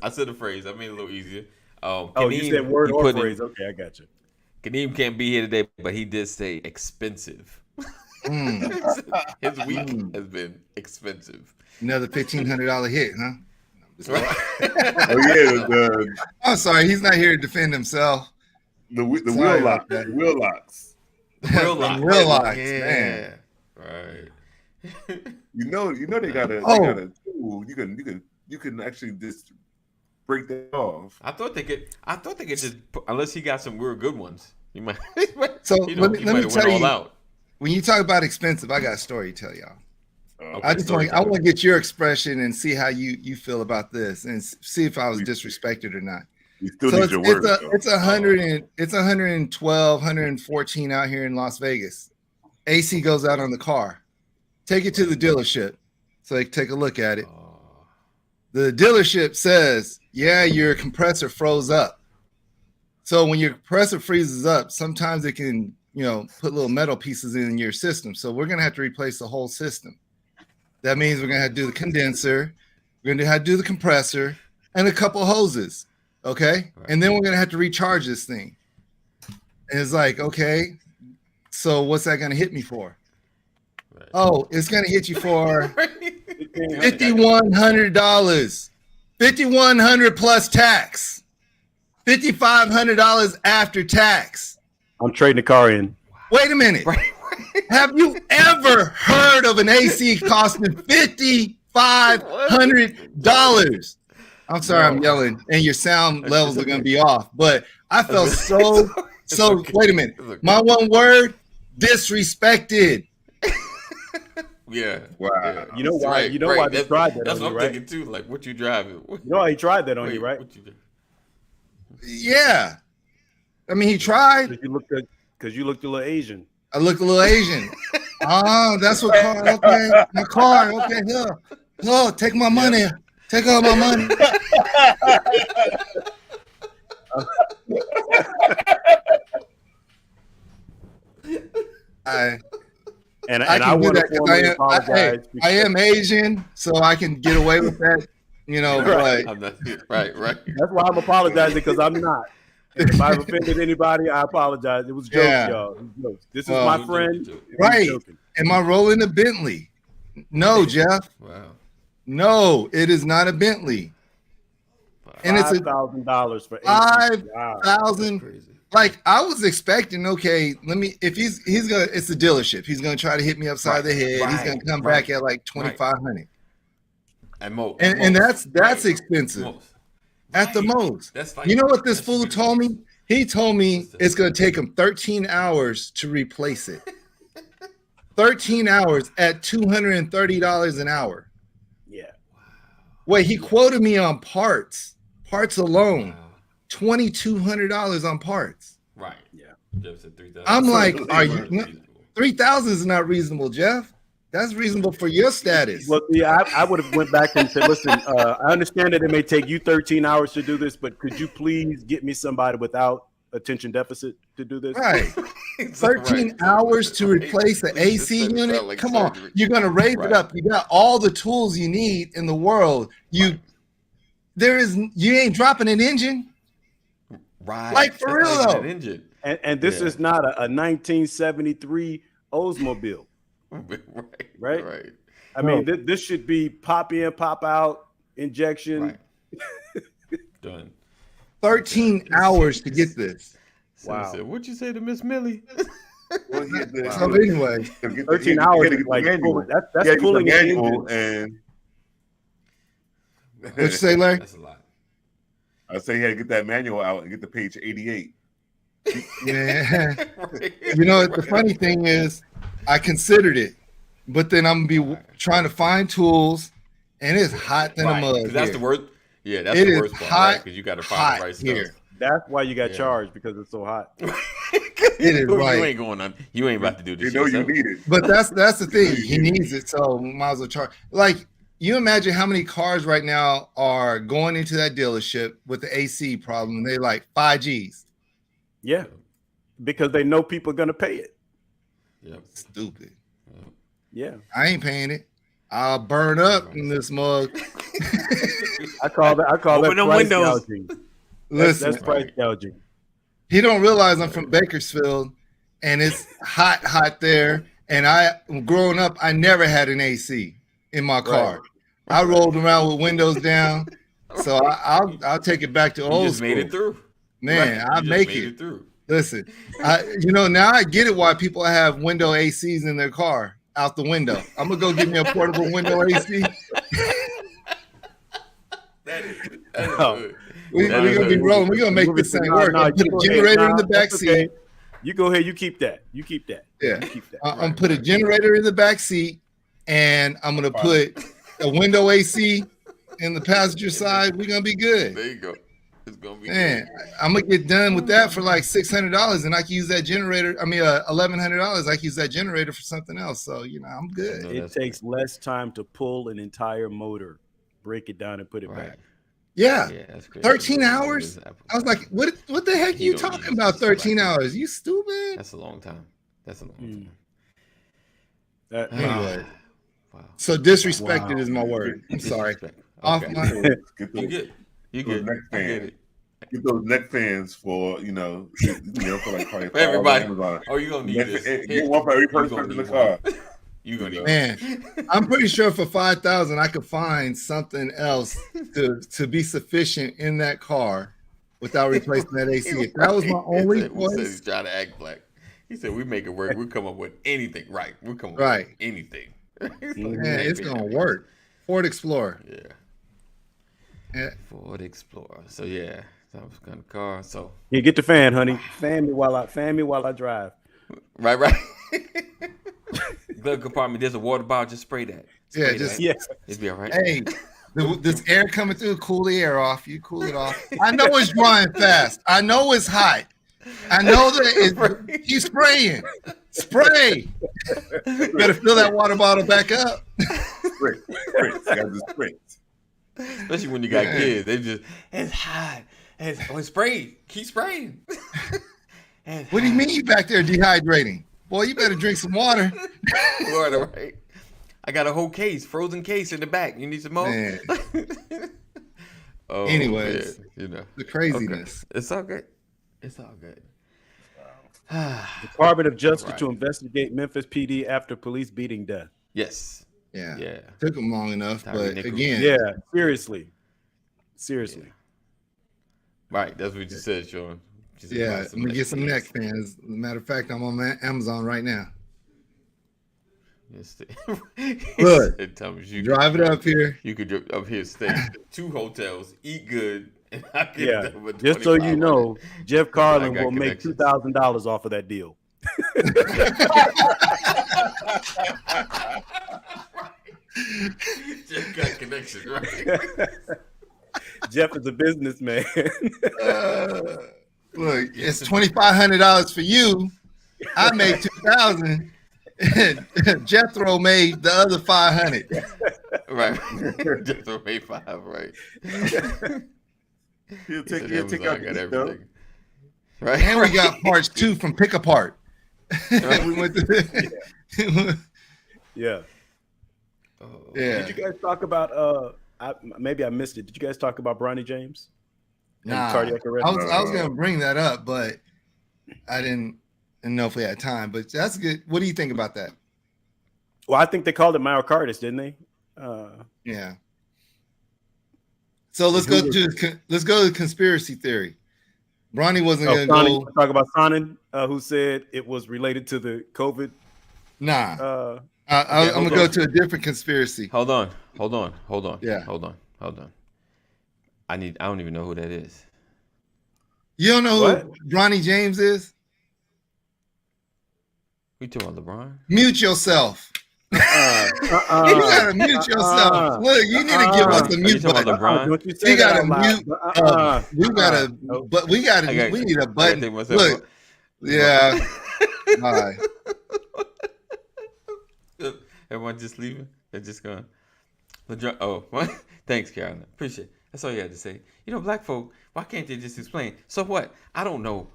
I said a phrase. I made it a little easier. You said word or phrase. Okay, I got you. Kaneem can't be here today, but he did say expensive. His week has been expensive. Another $1,500 hit, huh? I'm sorry, he's not here to defend himself. The wheel lock. The wheel locks. Wheel locks, man. Right. You know they got a tool. You can actually just break that off. I thought they could just unless he got some real good ones. You might. So let me tell you. Out. When you talk about expensive, I got a story to tell y'all. Okay, I want to get your expression and see how you feel about this, and see if I was disrespected or not. You still need your word. It's 112, 114 out here in Las Vegas. AC goes out on the car. Take it to the dealership so they can take a look at it. The dealership says, yeah, your compressor froze up. So when your compressor freezes up, sometimes it can, put little metal pieces in your system. So we're going to have to replace the whole system. That means we're going to have to do the condenser. We're going to have to do the compressor and a couple hoses. Okay. Right. And then we're going to have to recharge this thing. And it's like, okay, so what's that going to hit me for? Right. Oh, it's going to hit you for $5,100. $5,100 plus tax. $5,500 after tax. I'm trading the car in. Wait a minute. Have you ever heard of an AC costing $5,500? I'm sorry, I'm yelling, and your sound levels are going to be off. But I felt so. Wait a minute. My one word: disrespected. Yeah. Wow. Yeah. You know why? You know why they tried that that's on you, what I'm right? thinking too. Like, what you driving? You know why he tried that on you, right? What you do? Yeah. I mean, he tried. Because you looked a little Asian. I look a little Asian. Oh, that's what car. Okay, my car. Okay, here. Oh, take my money. Take all my money. I want to formally apologize. I am Asian, so I can get away with that. Right. But Right. That's why I'm apologizing, because I'm not. And if I've offended anybody, I apologize. It was jokes, y'all. Jokes. This is my friend. Right. Am I rolling a Bentley? No, Jeff. Wow. No, it is not a Bentley. And it's $5,000 for $5,000. Like, I was expecting, okay, if he's gonna, it's a dealership. He's gonna try to hit me upside the head. He's gonna come back at like 2,500. And that's expensive. At the most. That's like, you know what this fool told me? He told me it's going to take him 13 hours to replace it. 13 hours at $230 an hour. Yeah. Wait, he quoted me on parts alone. $2,200 on parts. Right. Yeah. Jeff said 3,000. I'm like, are you 3,000 is not reasonable, Jeff. That's reasonable for your status. Well, yeah, I would have went back and said, listen, I understand that it may take you 13 hours to do this, but could you please get me somebody without attention deficit to do this? Right. 13 hours to replace an AC unit? Like come surgery. On. You're going to raise it up. You got all the tools you need in the world. You ain't dropping an engine. Right. Like for real though. Engine. And this is not a 1973 Oldsmobile. Right. I mean, this should be pop in, pop out injection. Right. Done. 13 hours to get this. Wow. What'd you say to Miss Millie? So anyway, 13 hours. Like that's pulling the engine. And what'd you say, Larry? That's a lot. I say he had to get that manual out and get the page 88. Yeah. You know, the funny thing is, I considered it, but then I'm gonna be trying to find tools and it's hot than a Right, mug. because that's here. the worst. Yeah, that's It the is worst part, hot, right? Because you got to find hot the right here. stuff. That's why you got Yeah. charged, because it's so hot. It is You right. ain't going on. You ain't about to do this You know yourself. you need it. But that's the thing. He You needs it, so might as well charge. Like, you imagine how many cars right now are going into that dealership with the AC problem, and they like 5Gs. Yeah, because they know people are gonna pay it. Yep. Stupid. Yeah, I ain't paying it. I'll burn up in this mug. I call that Open them price windows. gouging. Listen, That's price gouging. he don't realize I'm from Bakersfield, and it's hot there. And growing up, I never had an AC in my car. I rolled around with windows down, so I'll take it back to You old just school. made it through. Man, Right. I You just make made it. through. Listen, now I get it why people have window ACs in their car out the window. I'm gonna go get me a portable window AC. That is Oh. good. We're That gonna is be good. rolling. We're gonna make this thing work. No, I'm put you a go ahead. generator in Nah, the back that's seat. okay. You go ahead. You keep that. You keep that. Yeah. You keep that. I'm gonna put a generator in the back seat, and I'm gonna Fine. put a window AC in the passenger side. We're gonna be good. There you go. It's gonna be Man, good. I'm gonna get done with that for like $600, and I can use that generator. I mean, $1,100. I can use that generator for something else. So I'm good. No, It that's takes less time to pull an entire motor, break it down, and put it right. back. Yeah, Yeah, that's crazy. 13 hours. I was like, what the heck are You you don't talking use about? this 13 like- hours? You stupid. That's a long time. That's a long Mm. time. That- Anyway, Wow. so disrespected Wow. is my word. I'm sorry. Disrespect. Off Okay. my Get You those, good. You those good. neck I get fans. it. Get those neck fans for for like probably For everybody. Amazon. Oh, you gonna need Neck this. fan- Here. Get one for every You person gonna in the need car. one. You gonna need Man, I'm pretty sure for 5,000 I could find something else to be sufficient in that car without replacing that AC. If that was my only He said he's choice, trying to act black. He said we make it work. We come up with anything. Right. We come up Right. with anything. man, it's gonna work. Ford Explorer. Yeah. Yeah. Ford Explorer. So yeah, that was kind of car. So Here, get the fan, honey. Fan me while I drive. right. Glove compartment. There's a water bottle. Just spray that. Yeah, Spray just that. Yeah. It'll be all right. Hey, this air coming through, cool the air off. You cool it off. I know it's drying fast. I know it's hot. I know that he's spraying. Spray. Better fill that water bottle back up. Spritz. Got the spritz. Especially when you got Man. kids. They just, it's hot. Spray. Keep spraying. What do you mean you back there dehydrating? Boy, you better drink some water. Water, right? I got a whole case, frozen case in the back. You need some more? Man, Oh, Anyways, man, the craziness. Okay. It's all good. It's all good. Department of Justice Right. to investigate Memphis PD after police beating death. Yes. Yeah. Yeah. Took them long enough, Tyree but Nichols. again, Yeah, seriously. Right. That's what you said, Sean. Just yeah, buy I'm gonna get some neck fans. fans. Matter of fact, I'm on Amazon right now. Yes. Look, It tells you Drive it up here. You could drive up here, stay 2 hotels, eat good, and I get Yeah, that with just so you 2,500. know, Jeff Carlin got will make connections. $2,000 off of that deal. Just got connections, right? Jeff is a businessman. Look, it's $2,500 for you. I made 2,000. Jethro made the other 500. Right. Just to pay 5, right? He'll He take said he'll take Amazon out got the everything. Right. And we got parts too from Pick Apart. We went to Yeah. Oh, yeah. Did you guys talk about maybe I missed it. Did you guys talk about Bronny James? And Nah, cardiac arrest? I was gonna bring that up, but I didn't know if we had time. But that's good. What do you think about that? Well, I think they called it myocarditis, didn't they? Yeah. So let's go to the conspiracy theory. Bronny wasn't gonna Sonnen, go. talk about Sonnen, who said it was related to the COVID. Nah, I'm hold gonna go on. to a different conspiracy. Hold on. Yeah. Hold on. I don't even know who that is. You don't know What? who Bronny James is? We talking about LeBron? Mute yourself. You gotta mute yourself. Look, you need to give us a Are you mute talking button. about LeBron? Don't you We say that gotta out loud. mute. We gotta, Nope. but we I got. need a I gotta button. take myself Look, off. yeah. All right. Everyone just leaving. They're just going. Oh, what? Thanks, Carolyn. Appreciate it. That's all you had to say. You know, black folk, why can't they just explain? So what? I don't know.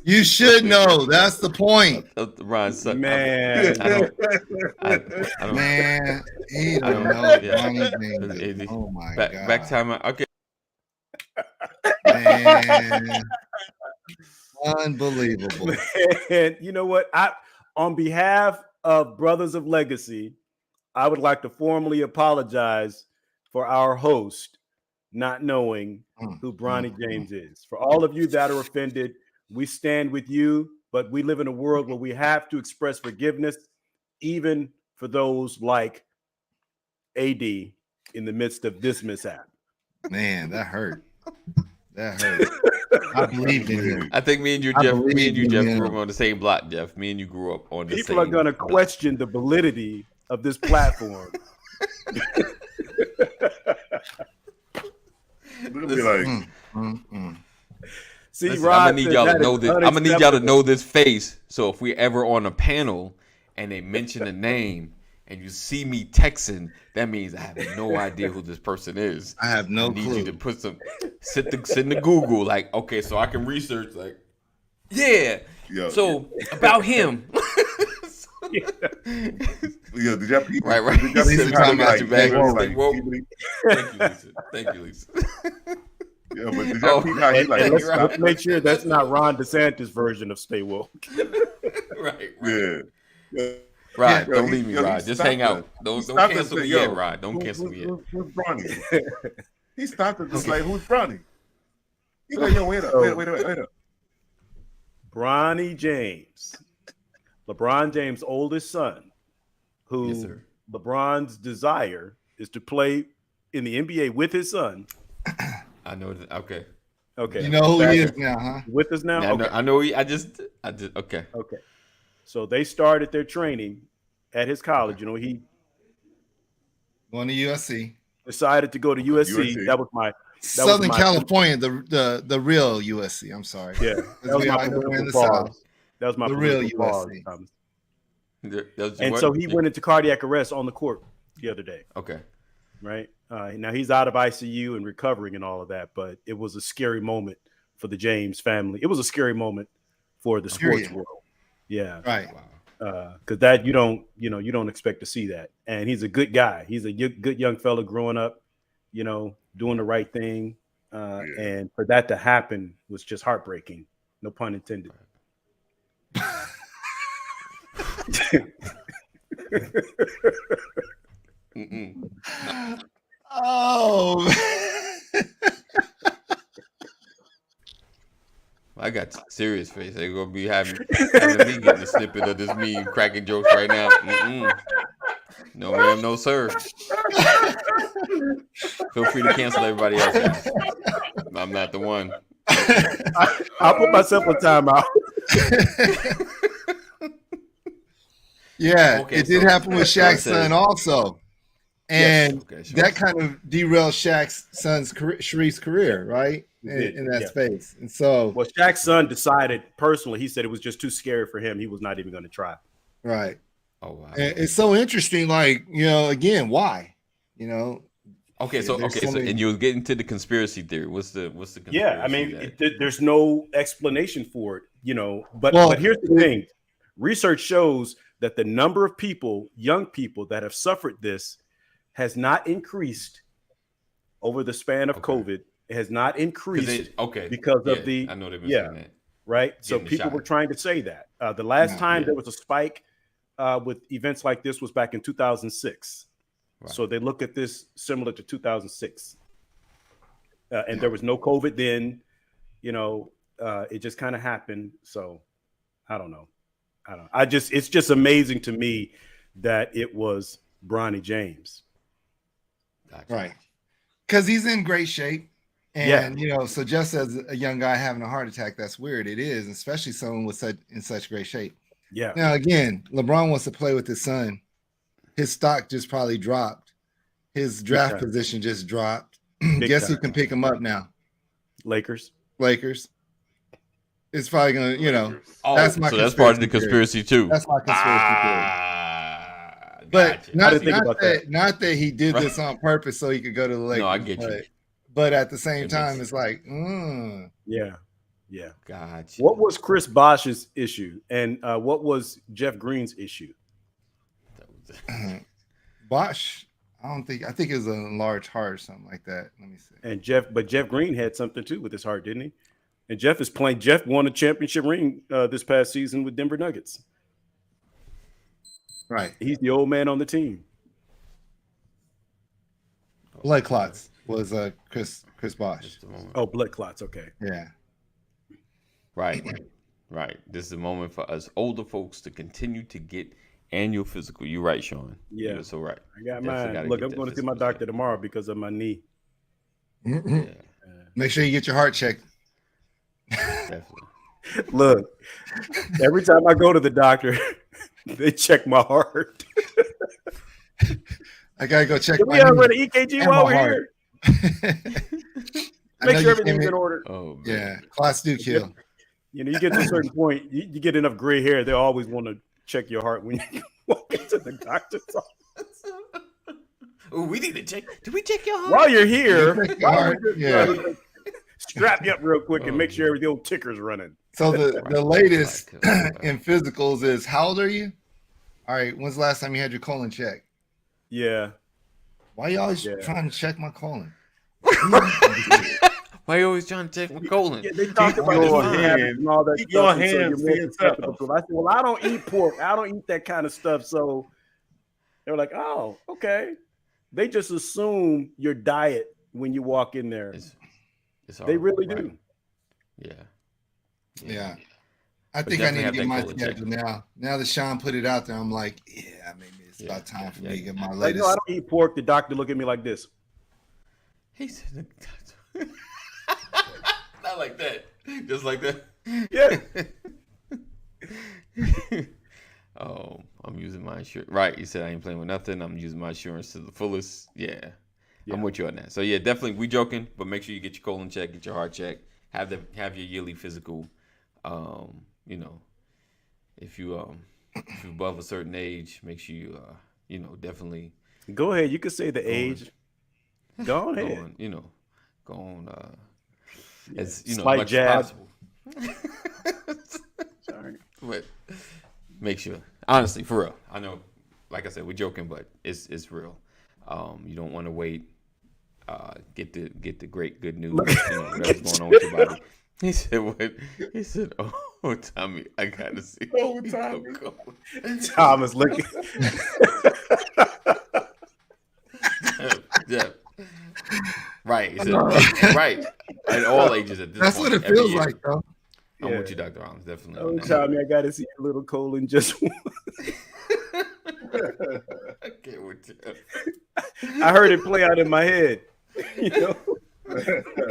You should know. That's the point. Ron, Man. I don't. I don't. Man, he I don't don't. know Yeah. Ronnie James. Oh my back, god. Back time. Okay. Man. Unbelievable. And you know what? On behalf of Brothers of Legacy, I would like to formally apologize for our host not knowing who Bronny James is. For all of you that are offended, we stand with you, but we live in a world where we have to express forgiveness, even for those like AD in the midst of this mishap. Man, that hurt. That hurt. I believed in him. I think me and you, Jeff, grew up on the same block, Jeff. Me and you grew up on the same People are going to question the validity of this platform. See, listen, Rod, I'm gonna need y'all to know this. I'm gonna need y'all to know this face. So if we ever on a panel and they mention a name and you see me texting, that means I have no idea who this person is. I have no clue. I need you to put sit in the Google, like, okay, so I can research, like, yeah. So about him. Yo, did y'all peep? Right. Did y'all Lisa peep talking how about he you, like, baby. Thank you, Lisa. Yeah, but did y'all peep how he like? Let's make sure that's not Ron DeSantis' version of Stay Woke. Right. Yeah. Rod, Yo, don't leave me, Rod. Just hang out. Don't cancel me yet, Rod. Don't cancel me yet. Who's Bronny? He stopped and just like, who's Bronny? He's like, yo, wait up. Bronny James, LeBron James' oldest son, who Yes, sir. LeBron's desire is to play in the NBA with his son. I know that. Okay. You know who he is now, huh? With us now? Yeah, Okay. I know. I just. Okay. Okay. So they started their training at his college. You know, he Going to USC. decided to go to USC. That was my Southern California, the real USC. I'm sorry. Yeah, that was my in the South. That was my the real USC. USC. And so he went into cardiac arrest on the court the other day. Okay. Right. Now he's out of ICU and recovering and all of that, but it was a scary moment for the James family. It was a scary moment for the sports world. Yeah. Right. Because that you don't expect to see that. And he's a good guy. He's a good young fella growing up, doing the right thing. And for that to happen was just heartbreaking. No pun intended. Oh, I got serious face. They're gonna be having me getting a snippet of this me cracking jokes right now. No, ma'am, no, sir. Feel free to cancel everybody else. Guys. I'm not the one. I'll put myself on timeout. Yeah, it did happen with Shaq's son also. And that kind of derailed Shaq's son's Sharif's career, right? In that space. And so, well, Shaq's son decided personally, he said it was just too scary for him. He was not even going to try. Right. Oh, wow. And it's so interesting, like, again, why? Okay, so and you're getting to the conspiracy theory. What's the conspiracy? Yeah, I mean, there's no explanation for it, but here's the thing. Research shows that the number of young people that have suffered this has not increased over the span of COVID. It has not increased because of the I know they've been saying that. Right. So people were trying to say that. The last time there was a spike with events like this was back in 2006. Right. So they look at this similar to 2006. And there was no COVID then, it just kind of happened. So I don't know. It's just amazing to me that it was Bronny James. Gotcha. Right. Because he's in great shape. And, so just as a young guy having a heart attack, that's weird. It is, especially someone in such great shape. Yeah. Now again, LeBron wants to play with his son. His stock just probably dropped. His draft time. position just dropped. Big Guess who time. can pick him up now? Lakers. Lakers. It's probably gonna, Oh, that's my so that's part of the conspiracy conspiracy too. That's my conspiracy theory. But But not, didn't think not about that, not that he did this on purpose so he could go to the Lakers. No, I get you. But at the same It time, makes- it's like, Yeah. Yeah. Gotcha. What was Chris Bosh's issue, and what was Jeff Green's issue? Bosh. I think it was a large heart or something like that. Let me see. And Jeff Green had something too with his heart, didn't he? And Jeff is playing. Jeff won a championship ring this past season with Denver Nuggets. Right. He's the old man on the team. Blood clots was Chris Bosh. Just a moment. Oh, blood clots. Okay. Yeah. Right. This is a moment for us older folks to continue to get annual physical. You're right, Sean. Yeah. You're so right. I got Definitely mine. gotta Look, get I'm that going to see my physical doctor tomorrow because of my knee. Yeah, Make sure you get your heart checked. definitely. Look, every time I go to the doctor, they check my heart. I gotta go check Can my we run an knee EKG and while my we're heart. here? I Make know sure you everything's came in order. Oh, man. Yeah, clots do kill. You know, you get to a certain point, you get enough gray hair, they always want to check your heart when you walk into the doctor's office. Oh, we need to check. Did we check your heart? While you're here, Check your heart, yeah. strap you up real quick and make Oh, sure every old ticker's running. So the Right. latest Right. in physicals is, how old are you? All right, when's the last time you had your colon checked? Yeah. Why you always Yeah. trying to check my colon? Why you always trying to check my colon? Yeah, they talk about your this hand- habits and all that keep stuff. your and so hand you're more to susceptible yourself. to it. I said, well, I don't eat pork. I don't eat that kind of stuff. So they were like, oh, okay. They just assume your diet when you walk in there. It's They horrible, really right? do. Yeah. Yeah. I But think I need to definitely have get that my colon check. schedule now. Now that Sean put it out there, I'm like, yeah, maybe it's Yeah. about time for Yeah. me to get my Like, latest. no, I don't eat pork. The doctor look at me like this. He said, not like that. Just like that. Yeah. Oh, I'm using my insurance. Right. You said I ain't playing with nothing. I'm using my insurance to the fullest. Yeah. Yeah. I'm with you on that. So yeah, definitely we joking, but make sure you get your colon checked, get your heart checked, have your yearly physical. You know, if you above a certain age, make sure you definitely Go ahead. You can say the on. age. Go go ahead. on, go on as Slight much jab. as possible. Sorry. But make sure, honestly, for real. I know, like I said, we're joking, but it's real. You don't want to wait. Get the great good news. Whatever's going on with your body. He said what? He said, "Oh, Tommy, I gotta see." Oh, Tommy. Thomas looking. Yeah. Right. He said, right. At all ages at this That's point. what it every feels year. like, though. I'm Yeah. with you, Dr. Arms. Definitely. Oh, on that. Tommy, I got to see your little colon just once. I can't wait to. I heard it play out in my head. You know,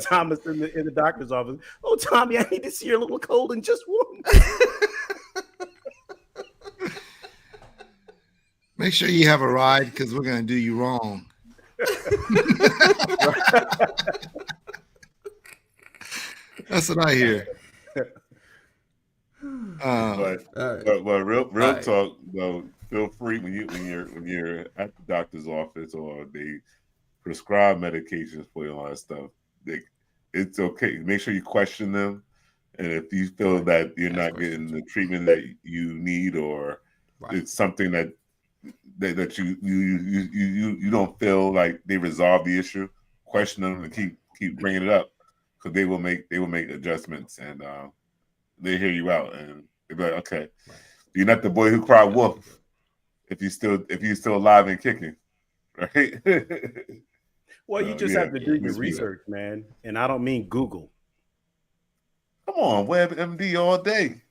Thomas in the doctor's office. Oh, Tommy, I need to see your little colon just once. Make sure you have a ride because we're gonna do you wrong. That's what I hear. But All right. but real Right. talk though, feel free when you're at the doctor's office or they prescribe medications for you and all that stuff. It's okay. Make sure you question them, and if you feel that you're Ask not getting the treatment that you need, or Right. it's something that you don't feel like they resolve the issue, question them and keep bringing it up, because they will make adjustments, and they hear you out, and they'll be like, okay, Right. you're not the boy who cried wolf if you're still alive and kicking, right? Well, you just Yeah, have to do your let's do that. research, man. And I don't mean Google. Come on, WebMD all day.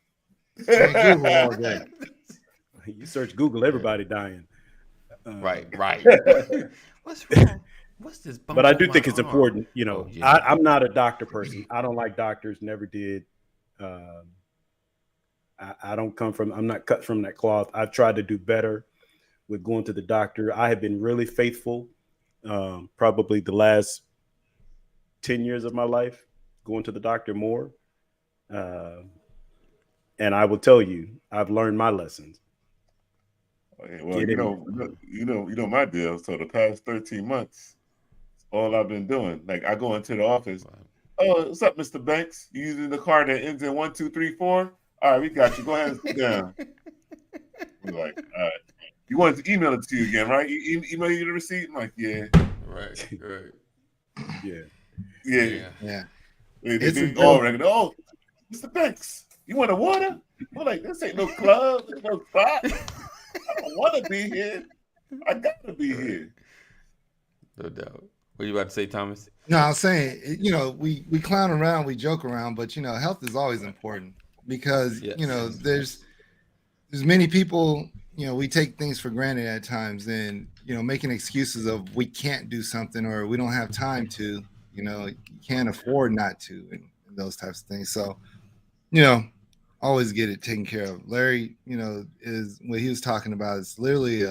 Can't Google all day. You search Google, everybody dying. Right. What's wrong? What's this? bump But I on do my think it's arm? important. You know, Oh, yeah. I'm not a doctor person. I don't like doctors. Never did. I don't come from. I'm not cut from that cloth. I've tried to do better with going to the doctor. I have been really faithful. Probably the last 10 years of my life, going to the doctor more. Uh, and I will tell you, I've learned my lessons. Okay, well, Get in. my deal. So the past 13 months, all I've been doing, like I go into the office. Oh, what's up, Mr. Banks? You using the card that ends in 1 2 3 4? All right, we got you. Go ahead and sit down. We're like, all right. You wanted to email it to you again, right? Email you the receipt? I'm like, yeah. Right. Yeah. Yeah. Yeah. They a all dope. reckon, oh, Mr. Banks, you want a water? We're like, this ain't no club, there's no spot. I don't want to be here. I got to be here. No doubt. What are you about to say, Thomas? No, I'm saying, we clown around, we joke around, but health is always important because Yes. there's many people, we take things for granted at times, and making excuses of we can't do something or we don't have time to, you can't afford not to, and those types of things. So, always get it taken care of. Larry, is what he was talking about is literally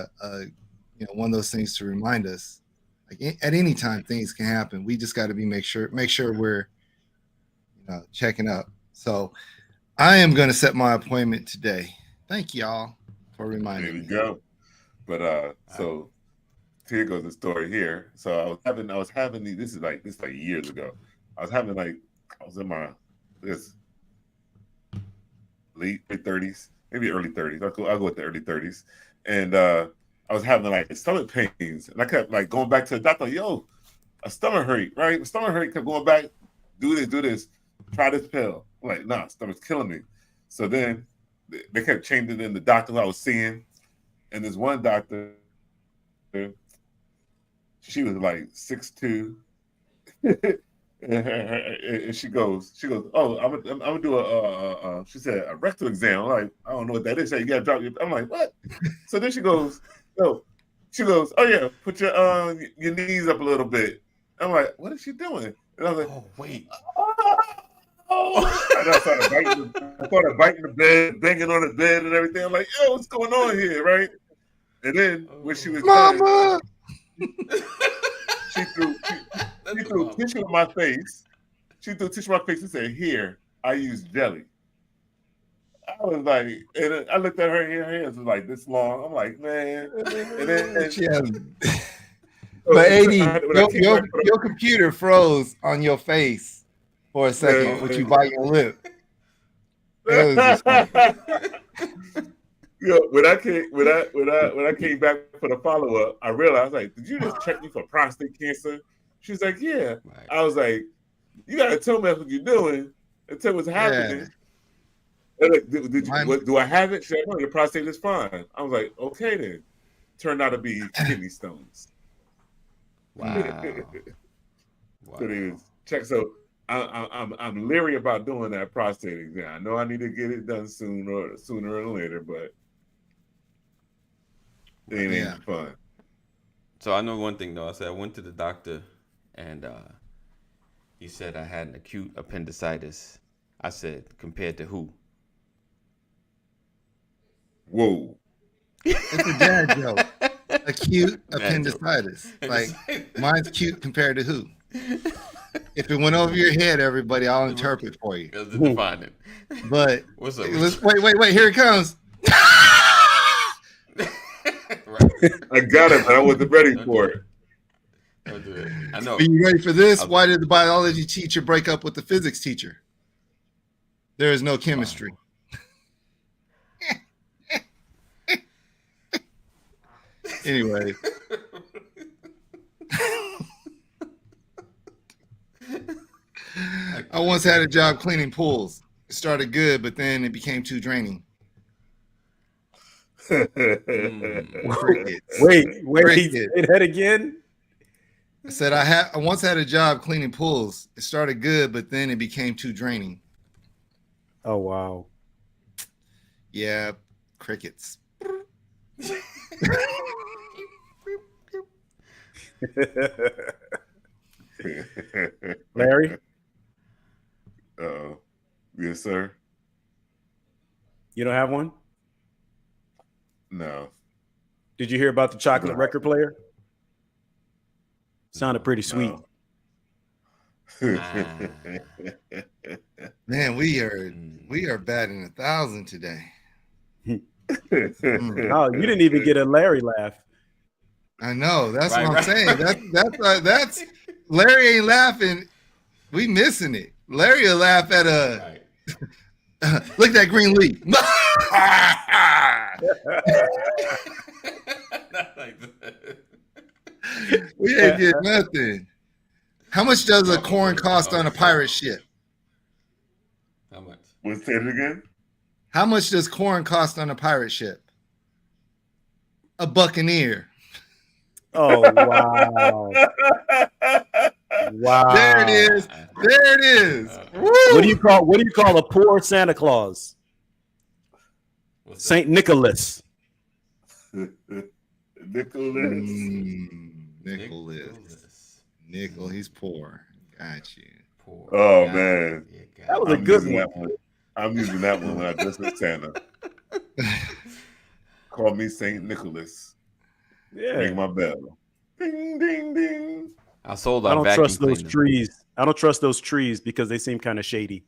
one of those things to remind us, like at any time things can happen. We just got to make sure we're checking up. So I am going to set my appointment today. Thank y'all for There reminding we me. go. But so here goes the story here. So I was having these, this is like years ago. I was in my this late 30s, maybe early 30s. I'll go with the early 30s. And I was having like stomach pains. And I kept like going back to the doctor, yo, a stomach hurt, right? A stomach hurt, kept going back, do this, try this pill. I'm like, nah, stomach's killing me. So then they kept changing in the doctors I was seeing. And this one doctor, she was like 6'2". And she goes, oh, I'm gonna do she said a rectal exam. I'm like, I don't know what that is. You gotta drop your. I'm like, what? So then she goes, oh yeah, put your knees up a little bit. I'm like, what is she doing? And I was like, Oh wait. oh. And I started biting the bed, banging on the bed and everything. I'm like, yo, what's going on here, right? And then when she was done, Mama. she threw tissue in my face. She threw tissue in my face and said, "Here, I use jelly." I was like, and I looked at her hands was like this long. I'm like, man. And then, She has, but AD, your computer froze on your face for a second, with you biting your lip. It was just funny. Yeah, when I came back for the follow up, I realized like, did you just check me for prostate cancer? She was like, yeah. Right. I was like, you gotta tell me what you're doing and tell what's happening. Yeah. Like, do I have it? She said, no, your prostate is fine. I was like, okay then. Turned out to be kidney stones. Wow. So they was check. So I'm leery about doing that prostate exam. I know I need to get it done sooner or later, but it ain't fun. So I know one thing though. I said I went to the doctor, and he said I had an acute appendicitis. I said, compared to who? Whoa. It's a dad joke. Acute appendicitis. Like, mine's cute compared to who? If it went over your head, everybody, I'll interpret for you. That's the defining. But what's up? Wait, here it comes. Right. I got it, but I wasn't ready for it. Don't do it. I know. Are you ready for this? Why did the biology teacher break up with the physics teacher? There is no chemistry. Wow. Anyway. I once had a job cleaning pools. It started good, but then it became too draining. Crickets. Wait, Crickets. say that again. I said I once had a job cleaning pools. It started good, but then it became too draining. Oh wow. Yeah, crickets. Larry? Yes, sir. You don't have one? No. Did you hear about the chocolate record player? Sounded pretty sweet. No. Man, we are batting 1,000 today. Oh, you didn't even get a Larry laugh. I know. That's what I'm saying. That's Larry ain't laughing. We missing it. Larry will laugh at a look at that green leaf. Not like that. We ain't get nothing. How much does a corn cost on a pirate ship? How much? Say it again? How much does corn cost on a pirate ship? A buccaneer. Oh, wow. Wow. There it is. There it is. What do you call a poor Santa Claus? Saint Nicholas. Nicholas. Nickel, he's poor. Got you. Poor. Oh man. Yeah, That was a good one. I'm using that one when I dress as Santa. Call me Saint Nicholas. Yeah. Ring my bell. Ding ding ding. I sold I our don't vacuum trust those cleaner. trees. I don't trust those trees because they seem kind of shady.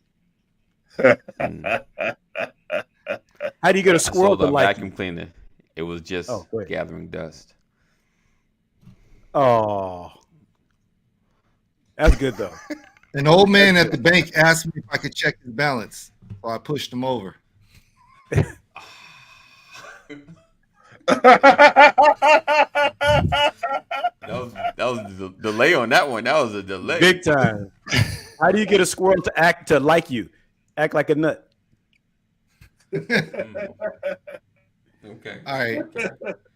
Mm. How do you get a I squirrel sold to our like vacuum cleaner. It was just Oh, go ahead. gathering dust. Oh, that's good though. An old man at the bank asked me if I could check his balance, so I pushed him over. That was the delay on that one. That was a delay. Big time. How do you get a squirrel to like you? Act like a nut. Mm. Okay. All right,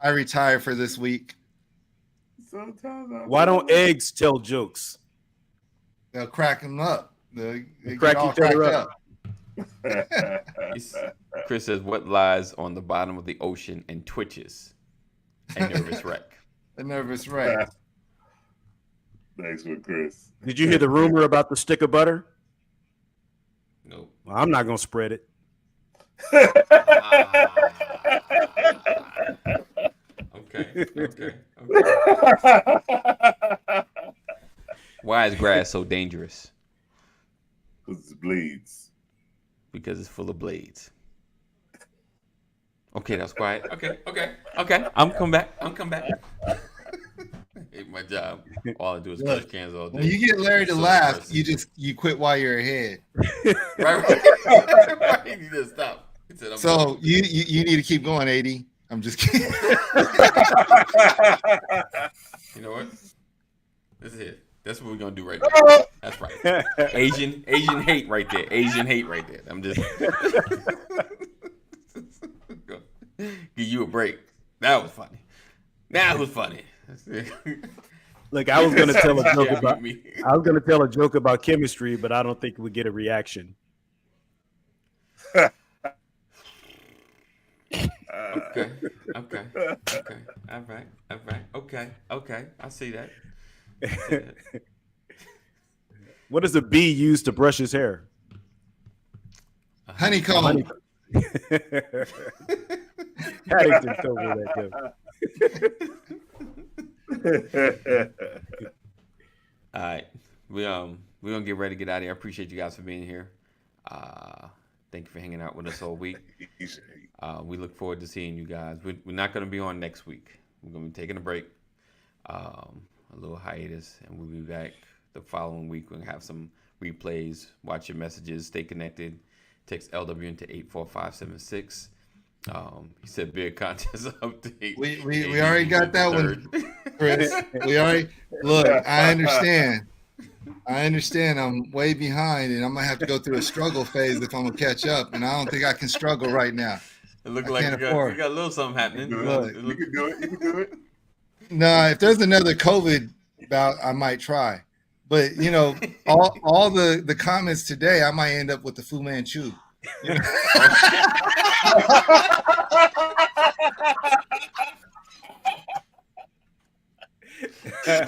I retire for this week. Why don't eggs tell jokes? They'll crack them up. They Crack get all each other cracked up. Chris says, "What lies on the bottom of the ocean and twitches?" A nervous wreck. A nervous wreck. Thanks for Chris. Did you hear the rumor about the stick of butter? Nope. Well, I'm not gonna spread it. Okay. Why is grass so dangerous? Because it bleeds. Because it's full of blades. Okay, that's quiet. Okay. I'm coming back. I hate my job. All I do is crush cans all day. When you get Larry to So laugh, depressing. you quit while you're ahead. Right. You need to stop. He said, So you need to keep going, AD. I'm just kidding. You know what? This is it. That's what we're gonna do right now. That's right. Asian hate right there. Asian hate right there. I'm just give you a break. That was funny. Look, I was gonna tell a joke Yeah, about me. I was gonna tell a joke about chemistry, but I don't think we get a reaction. Okay. All right. Okay. I see that. What does a bee use to brush his hair? Honeycomb. Paddington told me that joke. All right. We're gonna get ready to get out of here. I appreciate you guys for being here. Thank you for hanging out with us all week. We look forward to seeing you guys. We're not gonna be on next week. We're gonna be taking a break, a little hiatus, and we'll be back the following week. We're gonna have some replays. Watch your messages. Stay connected. Text LW into 84576. He said beer contest update. We already got that one, Chris. We already look. I understand. I'm way behind, and I'm gonna have to go through a struggle phase if I'm gonna catch up. And I don't think I can struggle right now. It looked I like can't you afford. got a little something happening. Look. You can do it. You can do it. No, if there's another COVID bout, I might try. But you know, all the comments today, I might end up with the Fu Manchu. You know? Then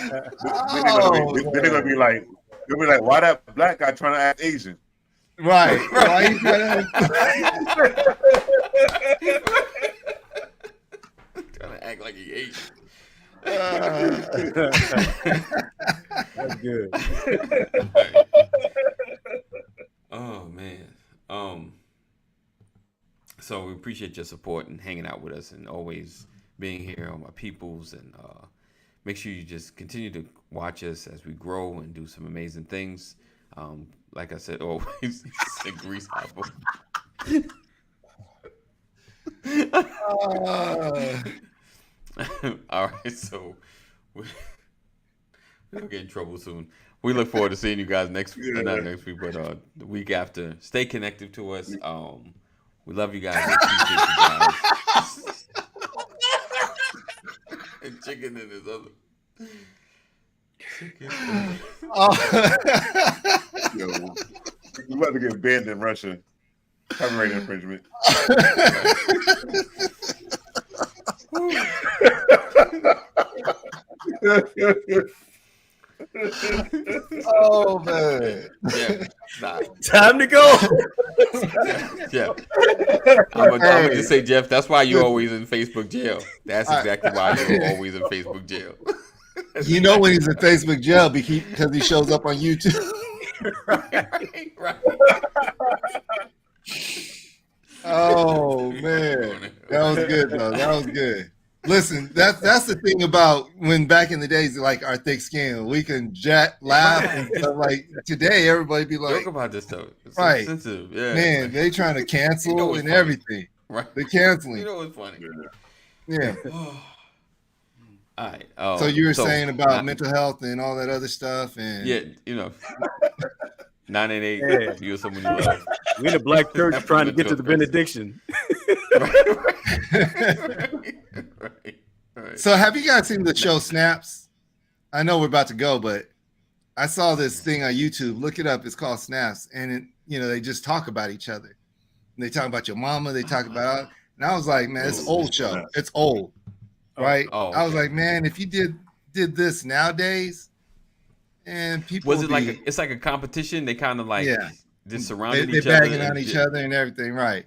they're gonna be like, why that black guy trying to act Asian? Right. Why you gotta- Trying to act like he ate. That's good. Oh man. So we appreciate your support and hanging out with us and always being here on my peoples and make sure you just continue to watch us as we grow and do some amazing things. Like I said, always a grease hopper. All right, so we'll get in trouble soon. We look forward to seeing you guys next week, not next week, but the week after. Stay connected to us. We love you guys. We appreciate you guys. And chicken in his other. Chicken. Yo, we're about to get banned in Russia. Copyright infringement. Oh man. Yeah, Time to go. Jeff. I'm gonna just say, Jeff. That's why you're always in Facebook jail. That's exactly why you're always in Facebook jail. You know when he's in Facebook jail because he shows up on YouTube. Right. Oh man, that was good though. That was good. Listen, that's the thing about when back in the days, like our thick skin, we can laugh and stuff. Like today, everybody be like, Joke about this stuff. It's right? So sensitive. Yeah, Man, they trying to cancel You know it's and funny. everything. Right. They're canceling. You know what's funny? Yeah. All right. So you were saying about mental health and all that other stuff, and yeah, 988. You're someone you love. We in the black church trying to get to the benediction. Right. So have you guys seen the show Snaps? I know we're about to go, but I saw this thing on YouTube. Look it up. It's called Snaps, and they just talk about each other. And they talk about your mama. They talk about, and I was like, man, it's an old show. It's old, right? Oh, I was like, man, if you did this nowadays, and people was it like it's like a competition? They kind of like just surrounded they're each other, bagging on each other and everything, right?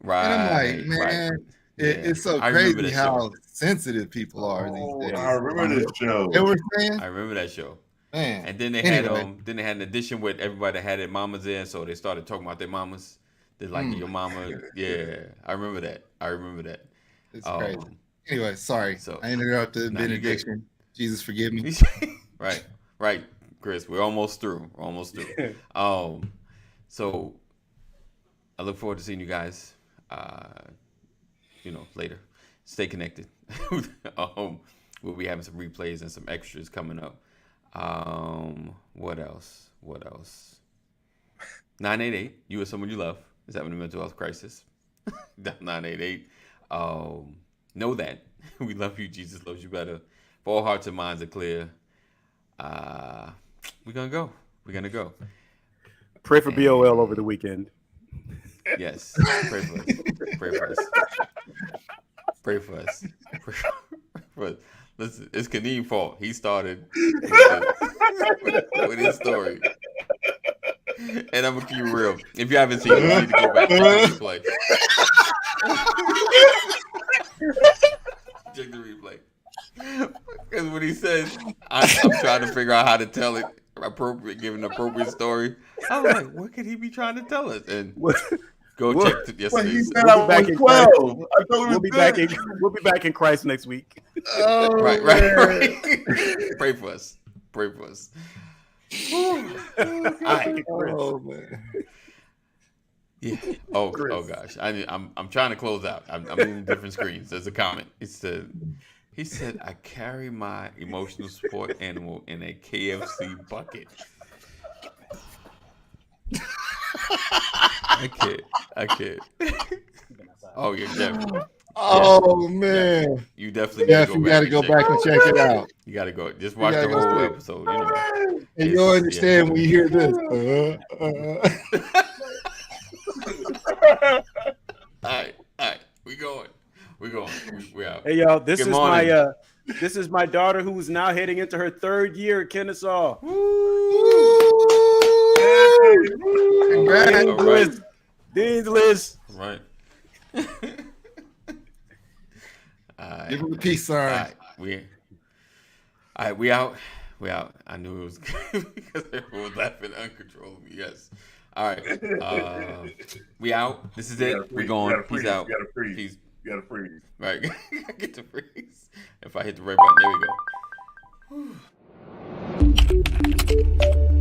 Right. And I'm like, man, it's so crazy how sensitive people are these days. I remember this show. They were saying, I remember that show. Man. And then they had an edition with everybody that had their mamas in, so they started talking about their mamas. They're like your mama. Yeah, I remember that. It's crazy. Anyway, sorry. So, I interrupted benediction. Jesus forgive me. Right, Chris. We're almost through. So I look forward to seeing you guys. Later. Stay connected. We'll be having some replays and some extras coming up. What else? 988. You or someone you love is having a mental health crisis. 988. Know that we love you. Jesus loves you better. If all hearts and minds are clear, we're gonna go. Pray for BOL over the weekend. Yes. Pray for us. Pray for us. Listen, it's Kaneem's fault. He started with his story. And I'm gonna keep you real. If you haven't seen it, you need to go back and replay. Check the replay. Because when he says, I'm trying to figure out how to tell it give an appropriate story. I was like, what could he be trying to tell us? And go check yesterday's. He said I was 12. I thought We'll be back in Christ next week. Oh, right. Pray for us. All right. Oh man. Yeah. Oh gosh. I'm trying to close out. I'm moving different screens. There's a comment. He said, I carry my emotional support animal in a KFC bucket. I can't. Oh, yeah, Jeff. Oh man. Jeff, you definitely got to go back and check it out. You got to go. Just watch the whole episode. And you'll understand when you hear this. All right. We going. We out. Hey y'all, this is my daughter who is now heading into her 3rd year at Kennesaw. Congratulations. Congrats. All right. Dean's list. All right. All right. Give him a peace sign. All right, we out. We out. I knew it was good because everyone was laughing uncontrollably. Yes. All right. We out. This is it. We're going. Peace out. You gotta freeze. Peace. You gotta freeze. Right. Get to freeze. If I hit the red button, there we go. Whew.